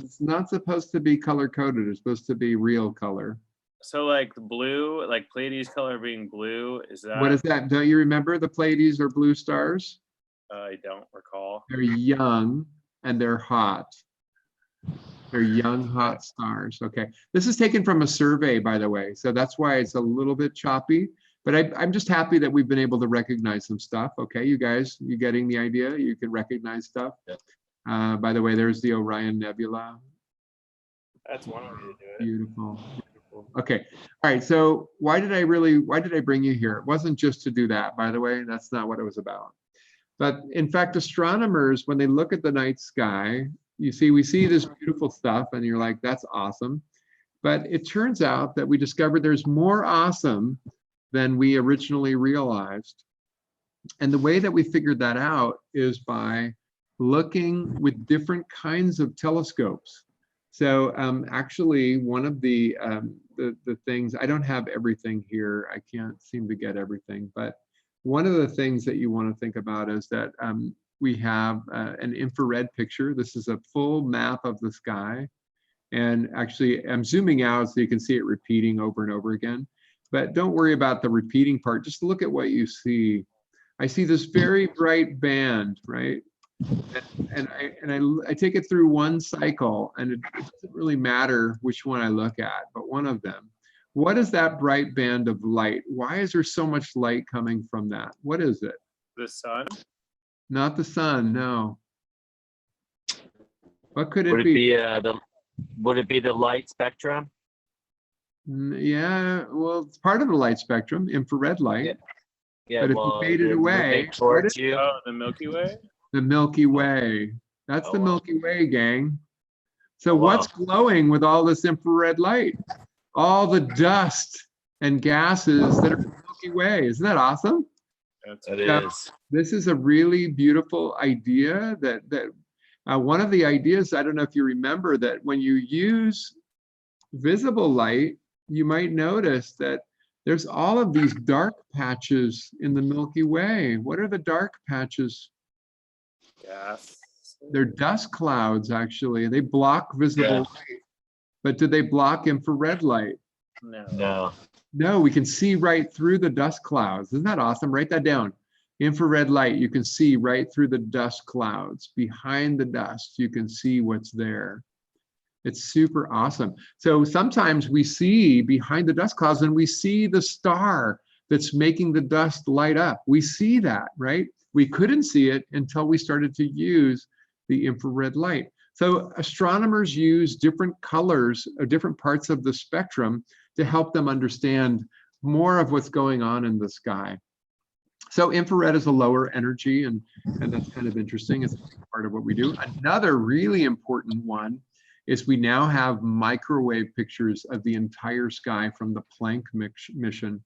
It's not supposed to be color coded. It's supposed to be real color. So like the blue, like Pleiades color being blue, is that? What is that? Don't you remember the Pleiades are blue stars? I don't recall. They're young and they're hot. They're young, hot stars. Okay. This is taken from a survey, by the way. So that's why it's a little bit choppy. But I'm just happy that we've been able to recognize some stuff. Okay, you guys, you getting the idea? You can recognize stuff. Yep. By the way, there's the Orion Nebula. That's one way to do it. Beautiful, beautiful. Okay, all right. So why did I bring you here? It wasn't just to do that, by the way. That's not what it was about. But in fact, astronomers, when they look at the night sky, we see this beautiful stuff, and you're like, that's awesome. But it turns out that we discovered there's more awesome than we originally realized. And the way that we figured that out is by looking with different kinds of telescopes. So actually, one of the things, I don't have everything here. I can't seem to get everything. But one of the things that you want to think about is that we have an infrared picture. This is a full map of the sky. And actually, I'm zooming out so you can see it repeating over and over again. But don't worry about the repeating part. Just look at what you see. I see this very bright band, right? And I take it through one cycle, and it doesn't really matter which one I look at, but one of them. What is that bright band of light? Why is there so much light coming from that? What is it? The sun? Not the sun, no. What could it Would it be? would it be the light spectrum? Yeah, well, it's part of the light spectrum, infrared light. Yeah. Yeah, But if you fade it away, towards you. Oh, the Milky Way? The Milky Way. That's Oh, the wow. Milky Way, gang. So Oh, wow. what's glowing with all this infrared light? All the dust and gases that are in the Milky Way. Isn't that awesome? That's It Yeah. is. This is a really beautiful idea that one of the ideas, I don't know if you remember, that when you use visible light, you might notice that there's all of these dark patches in the Milky Way. What are the dark patches? gas. They're dust clouds, actually. They block visible Yeah. light. But do they block infrared light? No. No. No, we can see right through the dust clouds. Isn't that awesome? Write that down. Infrared light, you can see right through the dust clouds. Behind the dust, you can see what's there. It's super awesome. So sometimes we see behind the dust clouds and we see the star that's making the dust light up. We see that, right? We couldn't see it until we started to use the infrared light. So astronomers use different colors or different parts of the spectrum to help them understand more of what's going on in the sky. So infrared is a lower energy, and that's kind of interesting. It's a big part of what we do. Another really important one is we now have microwave pictures of the entire sky from the Planck mission.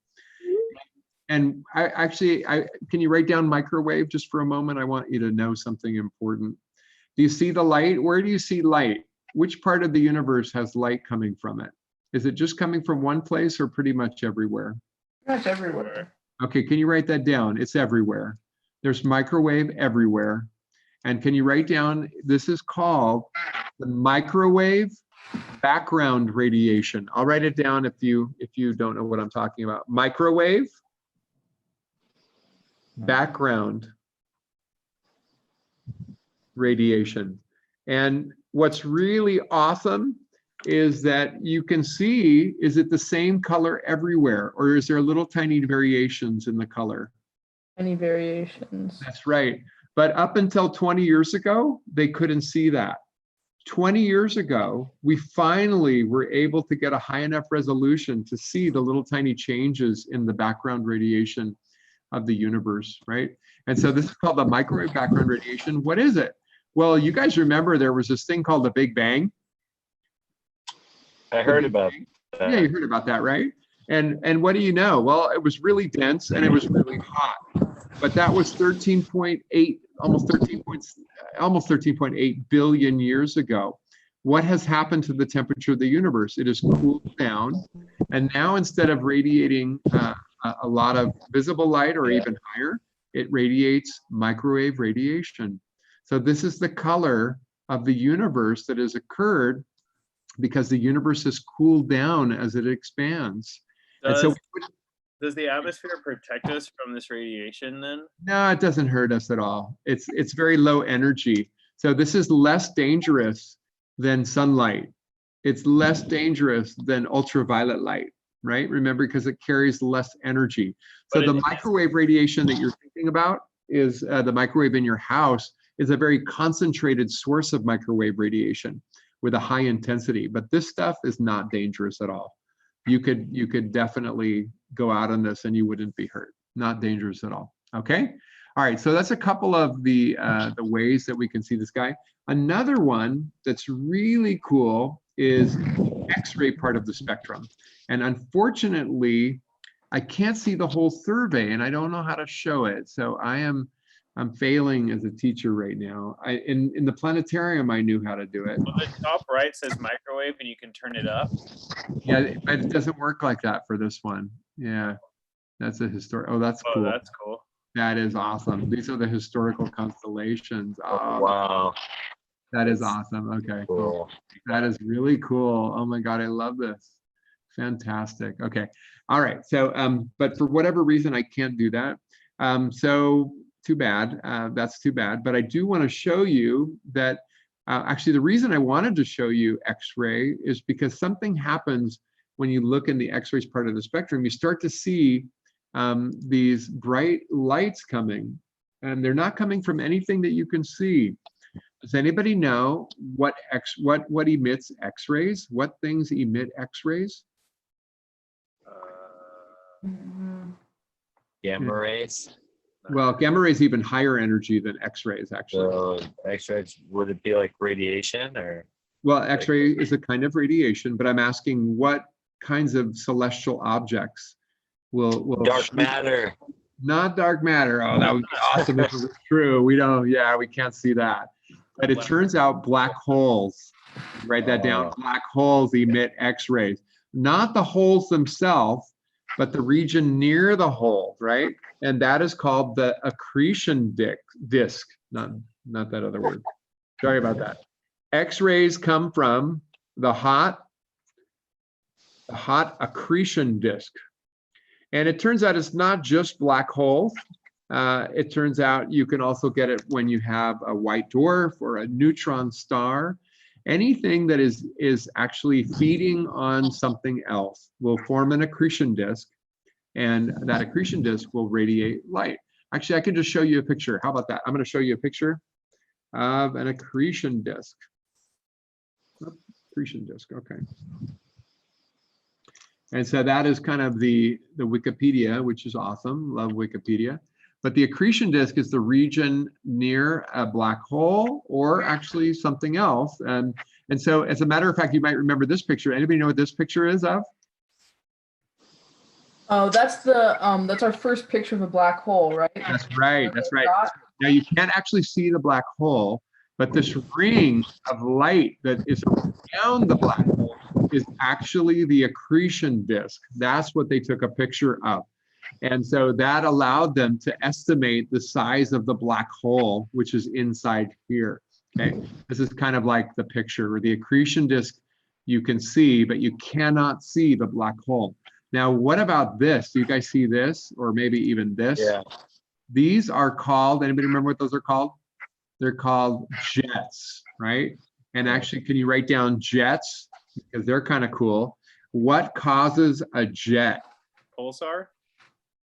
And can you write down microwave just for a moment? I want you to know something important. Do you see the light? Where do you see light? Which part of the universe has light coming from it? Is it just coming from one place or pretty much everywhere? That's everywhere. Okay, can you write that down? It's everywhere. There's microwave everywhere. And can you write down, this is called the microwave background radiation. I'll write it down if you don't know what I'm talking about. Microwave background radiation. And what's really awesome is that you can see, is it the same color everywhere, or is there little tiny variations in the color? Any variations? That's right. But up until 20 years ago, they couldn't see that. 20 years ago, we finally were able to get a high enough resolution to see the little tiny changes in the background radiation of the universe, right? And so this is called the microwave background radiation. What is it? Well, you guys remember there was this thing called the Big Bang? I heard about that. Yeah, you heard about that, right? And what do you know? Well, it was really dense and it was really hot. But that was 13.8, almost 13.8 billion years ago. What has happened to the temperature of the universe? It has cooled down. And now instead of radiating a lot of visible light or even higher, it radiates microwave radiation. So this is the color of the universe that has occurred because the universe has cooled down as it expands. Does the atmosphere protect us from this radiation then? No, it doesn't hurt us at all. It's very low energy. So this is less dangerous than sunlight. It's less dangerous than ultraviolet light, right? Remember, because it carries less energy. So the microwave radiation that you're thinking about is the microwave in your house is a very concentrated source of microwave radiation with a high intensity, but this stuff is not dangerous at all. You could definitely go out on this and you wouldn't be hurt. Not dangerous at all. Okay. All right. So that's a couple of the ways that we can see the sky. Another one that's really cool is the X-ray part of the spectrum. And unfortunately, I can't see the whole survey and I don't know how to show it. So I'm failing as a teacher right now. In the planetarium, I knew how to do it. Well, the top right says microwave and you can turn it up. Yeah, but it doesn't work like that for this one. Yeah, that's a historic. Oh, that's cool. Oh, that's cool. That is awesome. These are the historical constellations. Oh, Wow. that is awesome. Okay, Cool. that is really cool. Oh my God, I love this. Fantastic. Okay, all right. So, but for whatever reason, I can't do that. So too bad. That's too bad. But I do want to show you that actually the reason I wanted to show you X-ray is because something happens when you look in the X-rays part of the spectrum. You start to see these bright lights coming, and they're not coming from anything that you can see. Does anybody know what emits X-rays? What things emit X-rays? Gamma rays. Well, gamma rays even higher energy than X-rays, actually. So X-rays, would it be like radiation or? Well, X-ray is a kind of radiation, but I'm asking what kinds of celestial objects will Dark matter. Not dark matter. Oh, that would be awesome if it was true. We can't see that. But it turns out black holes, write that down, black holes emit X-rays. Not the holes themselves, but the region near the hole, right? And that is called the accretion disk, not that other word. Sorry about that. X-rays come from the hot accretion disk. And it turns out it's not just black holes. It turns out you can also get it when you have a white dwarf or a neutron star. anything that is actually feeding on something else will form an accretion disk, and that accretion disk will radiate light. Actually, I can just show you a picture. How about that? I'm going to show you a picture of an accretion disk. Accretion disk, okay. And so that is kind of the Wikipedia, which is awesome. Love Wikipedia. But the accretion disk is the region near a black hole or actually something else. And so as a matter of fact, you might remember this picture. Anybody know what this picture is of? Oh, that's our first picture of a black hole, right? That's right. That's right. Now you can't actually see the black hole, but this ring of light that is around the black hole is actually the accretion disk. That's what they took a picture of. And so that allowed them to estimate the size of the black hole, which is inside here. Okay, this is kind of like the picture where the accretion disk you can see, but you cannot see the black hole. Now, what about this? Do you guys see this, or maybe even this? Yeah. These are called, anybody remember what those are called? They're called jets, right? And actually, can you write down jets? Because they're kind of cool. What causes a jet? Pulsar?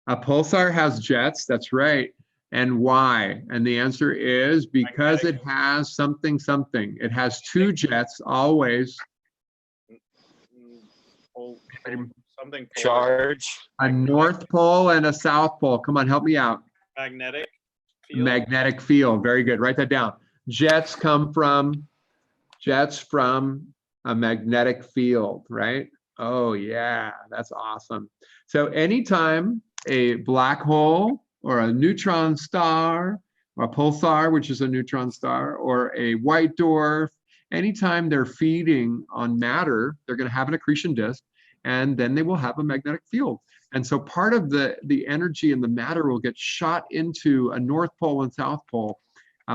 A pulsar has jets, that's right. And why? And the answer is because it has something. It has two jets always. Something. Charge. A north pole and a south pole. Come on, help me out. Magnetic field. Magnetic field. Very good. Write that down. Jets come from a magnetic field, right? Oh yeah, that's awesome. So anytime a black hole or a neutron star or a pulsar, which is a neutron star, or a white dwarf, anytime they're feeding on matter, they're going to have an accretion disk, and then they will have a magnetic field. And so part of the energy and the matter will get shot into a north pole and south pole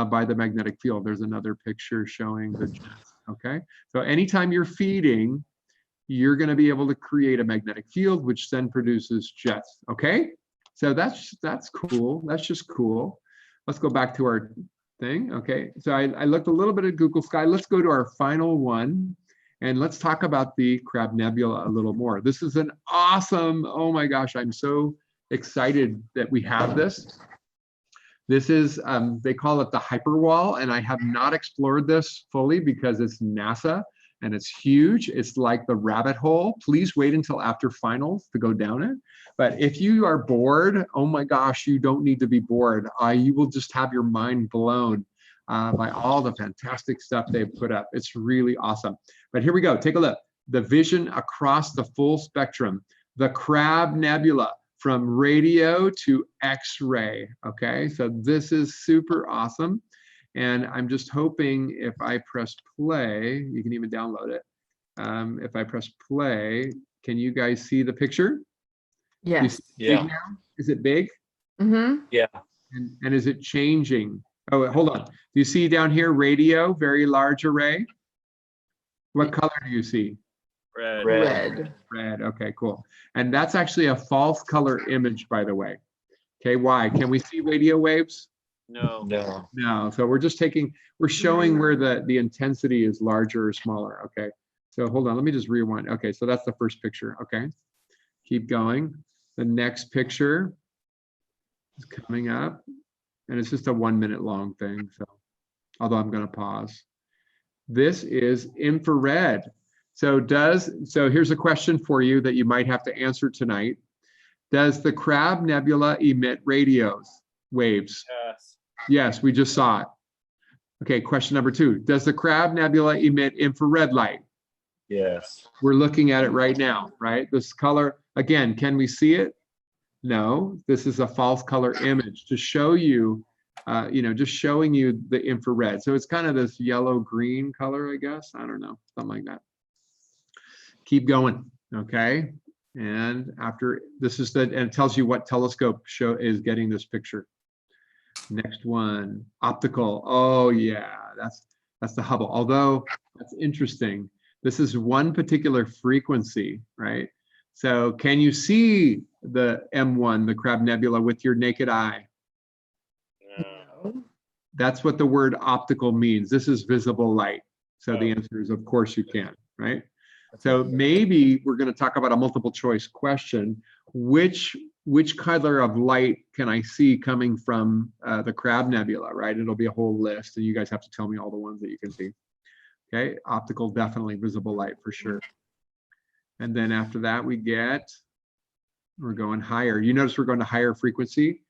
by the magnetic field. There's another picture showing the jets, okay? So anytime you're feeding, you're going to be able to create a magnetic field, which then produces jets, okay? So that's cool. That's just cool. Let's go back to our thing, okay? So I looked a little bit at Google Sky. Let's go to our final one, and let's talk about the Crab Nebula a little more. This is an awesome, oh my gosh, I'm so excited that we have this. This is, they call it the hyperwall, and I have not explored this fully because it's NASA. And it's huge. It's like the rabbit hole. Please wait until after finals to go down it. But if you are bored, oh my gosh, you don't need to be bored. You will just have your mind blown by all the fantastic stuff they've put up. It's really awesome. But here we go. Take a look. The vision across the full spectrum. The Crab Nebula from radio to X-ray. Okay, so this is super awesome. And I'm just hoping if I press play, you can even download it. If I press play, can you guys see the picture? Yes. Yeah. Is it big? Mm-hmm. Yeah. And is it changing? Oh, hold on. Do you see down here radio, very large array? What color do you see? Red. Red. Red. Okay, cool. And that's actually a false color image, by the way. Okay, why? Can we see radio waves? No. No. No, so we're showing where the intensity is larger or smaller. Okay, so hold on, let me just rewind. Okay, so that's the first picture. Okay, keep going. The next picture is coming up, and it's just a 1 minute long thing. So, although I'm going to pause. This is infrared. So here's a question for you that you might have to answer tonight. Does the Crab Nebula emit waves? Yes. Yes, we just saw it. Okay, question number 2. Does the Crab Nebula emit infrared light? Yes. We're looking at it right now, right? This color, again, can we see it? No, this is a false color image to show you, just showing you the infrared. So it's kind of this yellow-green color, I guess. I don't know, something like that. Keep going, okay? And after, and it tells you what telescope is getting this picture. Next one, optical. Oh yeah, that's the Hubble. Although that's interesting. This is one particular frequency, right? So can you see the M1, the Crab Nebula, with your naked eye? No. That's what the word optical means. This is visible light. So the answer is, of course you can, right? So maybe we're going to talk about a multiple choice question. Which color of light can I see coming from the Crab Nebula, right? It'll be a whole list, and you guys have to tell me all the ones that you can see. Okay, optical, definitely visible light for sure. And then after that, we're going higher. You notice we're going to higher frequency.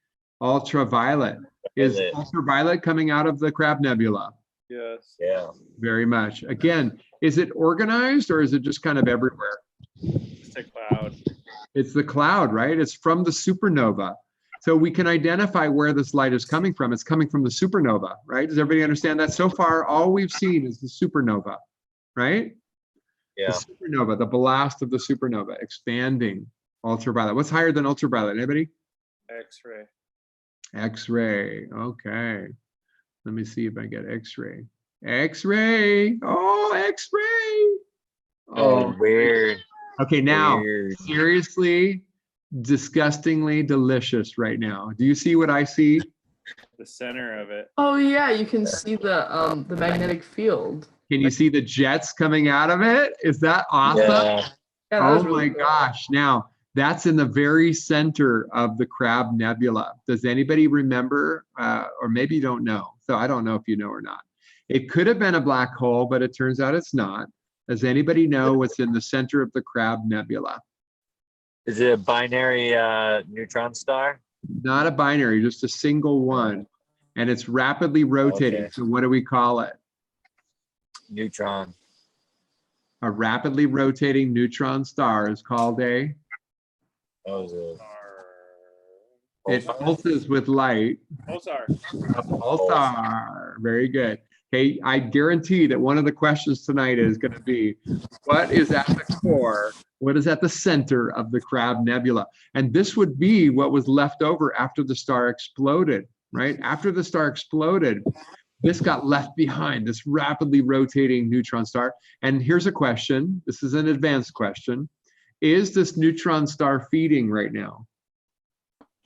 Ultraviolet. Is ultraviolet coming out of the Crab Nebula? Yes. Yeah. Very much. Again, is it organized or is it just kind of everywhere? It's a cloud. It's the cloud, right? It's from the supernova. So we can identify where this light is coming from. It's coming from the supernova, right? Does everybody understand that? So far, all we've seen is the supernova, right? Yeah. The supernova, the blast of the supernova, expanding ultraviolet. What's higher than ultraviolet? Anybody? X-ray. X-ray. Okay. Let me see if I get X-ray. X-ray. Oh, X-ray. Oh, weird. Okay, now, Weird. seriously, disgustingly delicious right now. Do you see what I see? The center of it. Oh yeah, you can see the magnetic field. Can you see the jets coming out of it? Is that awesome? Yeah. Yeah, that Oh was really my cool. gosh. Now, that's in the very center of the Crab Nebula. Does anybody remember, or maybe you don't know? So I don't know if you know or not. It could have been a black hole, but it turns out it's not. Does anybody know what's in the center of the Crab Nebula? Is it a binary neutron star? Not a binary, just a single one. And it's rapidly rotating. Okay. So what do we call it? Neutron. A rapidly rotating neutron star is called a, What was it? it pulses with light. Pulsar. A pulsar. Very good. Okay, I guarantee that one of the questions tonight is going to be, what is at the core? What is at the center of the Crab Nebula? And this would be what was left over after the star exploded, right? After the star exploded, this got left behind, this rapidly rotating neutron star. And here's a question. This is an advanced question. Is this neutron star feeding right now?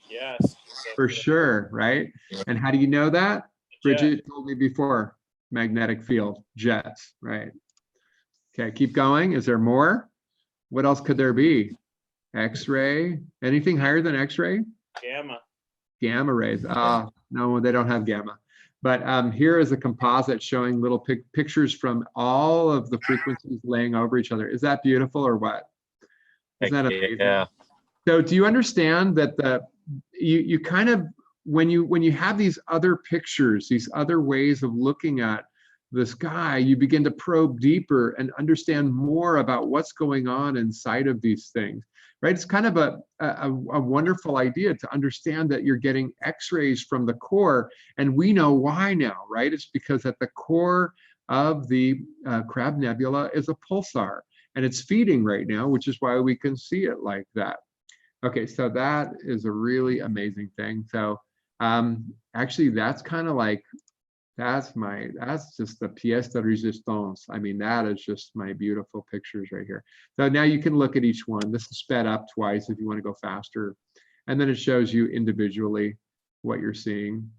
Yes. For sure, right? And how do you know that? Bridget told me before, magnetic field, jets, right? Okay, keep going. Is there more? What else could there be? X-ray, anything higher than X-ray? Gamma. Gamma rays. No, they don't have gamma. But here is a composite showing little pictures from all of the frequencies laying over each other. Is that beautiful or what? Isn't that amazing? Yeah. So do you understand that you kind of, when you have these other pictures, these other ways of looking at the sky, you begin to probe deeper and understand more about what's going on inside of these things, right? It's kind of a wonderful idea to understand that you're getting X-rays from the core, and we know why now, right? It's because at the core of the Crab Nebula is a pulsar, and it's feeding right now, which is why we can see it like that. Okay, so that is a really amazing thing. So actually, that's kind of like, that's just the pièce de résistance. I mean, that is just my beautiful pictures right here. So now you can look at each one. This is sped up twice if you want to go faster. And then it shows you individually what you're seeing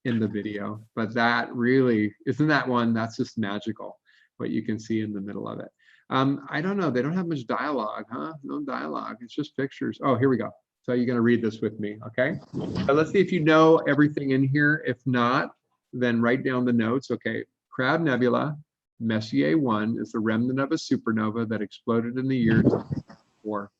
in the video. But that really, isn't that one, that's just magical, what you can see in the middle of it. I don't know, they don't have much dialogue, huh? No dialogue, it's just pictures. Oh, here we go. So you're gonna read this with me, okay? Let's see if you know everything in here. If not, then write down the notes. Okay, Crab Nebula, Messier 1 is the remnant of a supernova that exploded in the year 2004.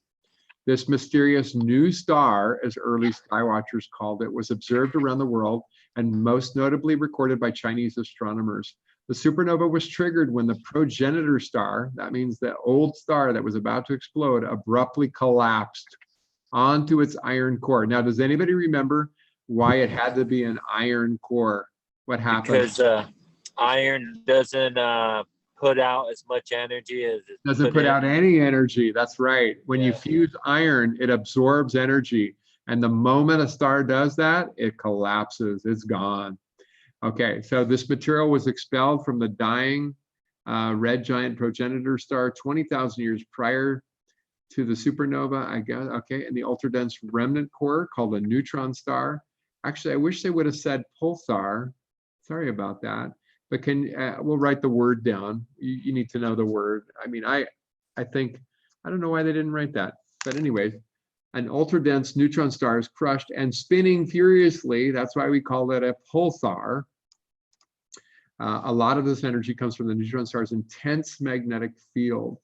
This mysterious new star, as early skywatchers called it, was observed around the world and most notably recorded by Chinese astronomers. The supernova was triggered when the progenitor star, that means the old star that was about to explode, abruptly collapsed onto its iron core. Now, does anybody remember why it had to be an iron core? What happened? Because iron doesn't put out as much energy as it Doesn't put out any energy. That's right. When you Yeah. fuse iron, it absorbs energy. And the moment a star does that, it collapses. It's gone. Okay, so this material was expelled from the dying red giant progenitor star 20,000 years prior to the supernova, I guess. Okay, and the ultra-dense remnant core called a neutron star. Actually, I wish they would have said pulsar. Sorry about that. but we'll write the word down. You need to know the word. I mean, I think, I don't know why they didn't write that, but anyways, an ultra-dense neutron star is crushed and spinning furiously. That's why we call it a pulsar. A lot of this energy comes from the neutron star's intense magnetic field.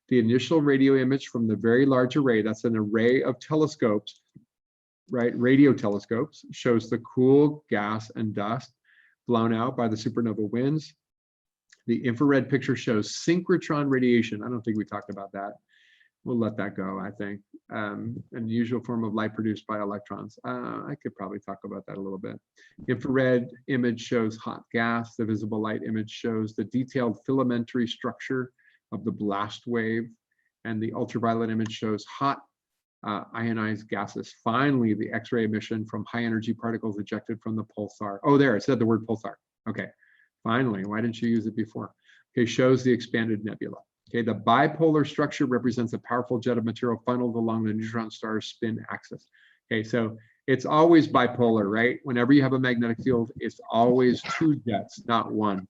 The initial radio image from the very large array, that's an array of telescopes, right? Radio telescopes, shows the cool gas and dust blown out by the supernova winds. The infrared picture shows synchrotron radiation. I don't think we talked about that. We'll let that go, I think. An unusual form of light produced by electrons. I could probably talk about that a little bit. Infrared image shows hot gas. The visible light image shows the detailed filamentary structure of the blast wave. And the ultraviolet image shows hot ionized gases. Finally, the X-ray emission from high energy particles ejected from the pulsar. Oh, there, it said the word pulsar. Okay, finally, why didn't you use it before? Okay, shows the expanded nebula. Okay, the bipolar structure represents a powerful jet of material funneled along the neutron star's spin axis. Okay, so it's always bipolar, right? Whenever you have a magnetic field, it's always two jets, not one.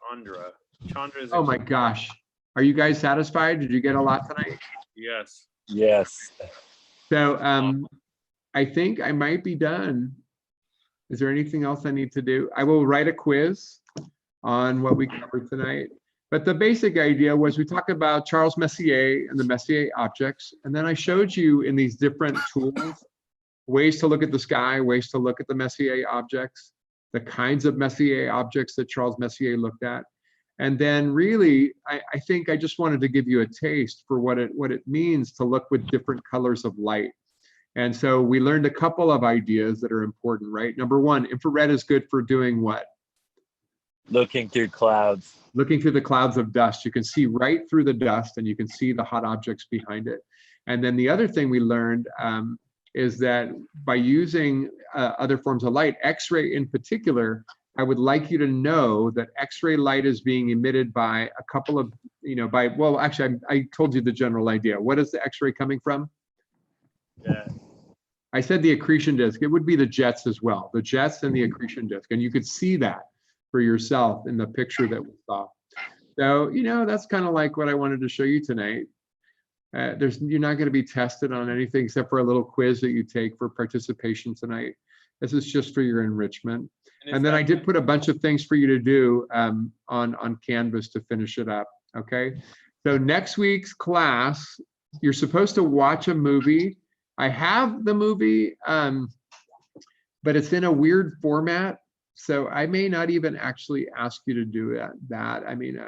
Chandra is. Oh my gosh. Are you guys satisfied? Did you get a lot tonight? Yes. Yes. So I think I might be done. Is there anything else I need to do? I will write a quiz on what we covered tonight. But the basic idea was we talked about Charles Messier and the Messier objects. And then I showed you in these different tools, ways to look at the sky, ways to look at the Messier objects, the kinds of Messier objects that Charles Messier looked at. And then really, I think I just wanted to give you a taste for what it means to look with different colors of light. And so we learned a couple of ideas that are important, right? Number one, infrared is good for doing what? Looking through clouds. Looking through the clouds of dust. You can see right through the dust and you can see the hot objects behind it. And then the other thing we learned is that by using other forms of light, X-ray in particular, I would like you to know that X-ray light is being emitted by a couple of, well, actually, I told you the general idea. What is the X-ray coming from? Yeah. I said the accretion disk. It would be the jets as well, the jets and the accretion disk. And you could see that for yourself in the picture that we saw. So, that's kind of like what I wanted to show you tonight. You're not going to be tested on anything except for a little quiz that you take for participation tonight. This is just for your enrichment. And then I did put a bunch of things for you to do on Canvas to finish it up, okay? So next week's class, you're supposed to watch a movie. I have the movie, but it's in a weird format. So I may not even actually ask you to do that. I mean,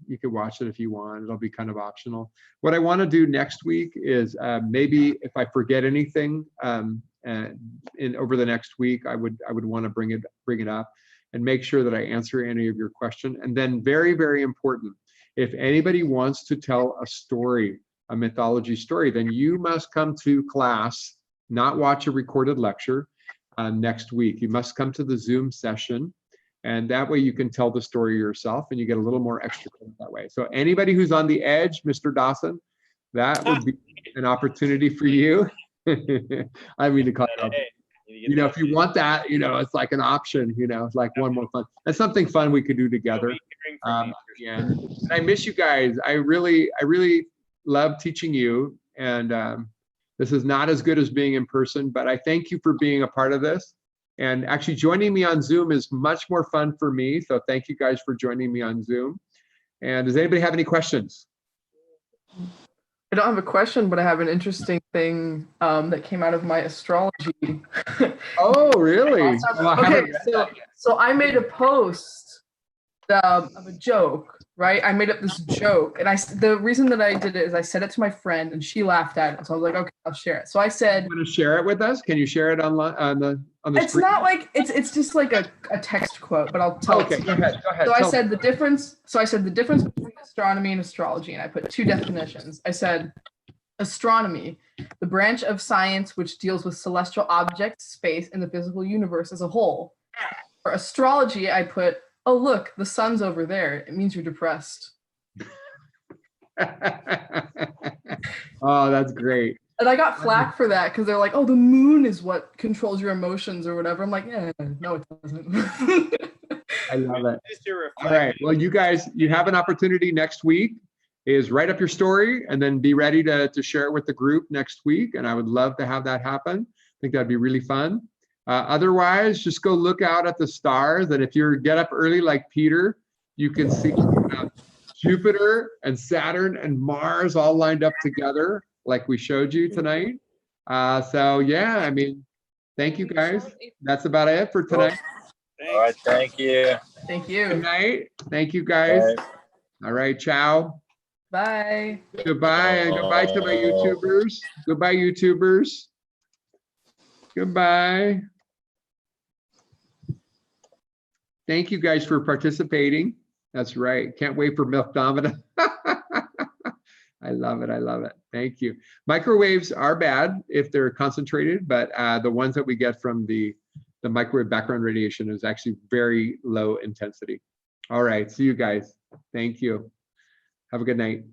you could watch it if you want. It'll be kind of optional. What I want to do next week is maybe if I forget anything over the next week, I would want to bring it up and make sure that I answer any of your question. And then very, very important, if anybody wants to tell a story, a mythology story, then you must come to class, not watch a recorded lecture. Next week, you must come to the Zoom session, and that way you can tell the story yourself and you get a little more extra credit that way. So anybody who's on the edge, Mr. Dawson, that would be an opportunity for you. I mean to call you out. If you want that, it's like an option, it's like one more fun. That's something fun we could do together. And I miss you guys. I really love teaching you, and this is not as good as being in person, but I thank you for being a part of this. And actually joining me on Zoom is much more fun for me. So thank you guys for joining me on Zoom. And does anybody have any questions? I don't have a question, but I have an interesting thing that came out of my astrology. Oh, really? Okay, so I made a post of a joke, right? I made up this joke, and the reason that I did it is I said it to my friend, and she laughed at it. So I was like, okay, I'll share it. So I said, "You want to share it with us? Can you share it on the It's screen?" not like it's just like a text quote, but I'll tell Okay, it. go ahead. So I said the difference. So I said the difference between astronomy and astrology, and I put two definitions. I said astronomy, the branch of science which deals with celestial objects, space, and the physical universe as a whole. For astrology, I put, oh, look, the sun's over there. It means you're depressed. Oh, that's great. And I got flack for that because they're like, oh, the moon is what controls your emotions or whatever. I'm like, yeah, no, it doesn't. I love it. Just to All reflect. right. Well, you guys, you have an opportunity next week is write up your story and then be ready to share it with the group next week. And I would love to have that happen. I think that'd be really fun. Otherwise, just go look out at the stars. And if you get up early like Peter, you can see Jupiter and Saturn and Mars all lined up together like we showed you tonight. So yeah, I mean, thank you guys. That's about it for tonight. All right, thank you. Thank Good you. night. Thank you guys. Bye. All right, ciao. Bye. Goodbye, and goodbye to my YouTubers. Goodbye, YouTubers. Goodbye. Thank you guys for participating. That's right. Can't wait for Milk Domina. I love it. I love it. Thank you. Microwaves are bad if they're concentrated, but the ones that we get from the microwave background radiation is actually very low intensity. All right. See you guys. Thank you. Have a good night.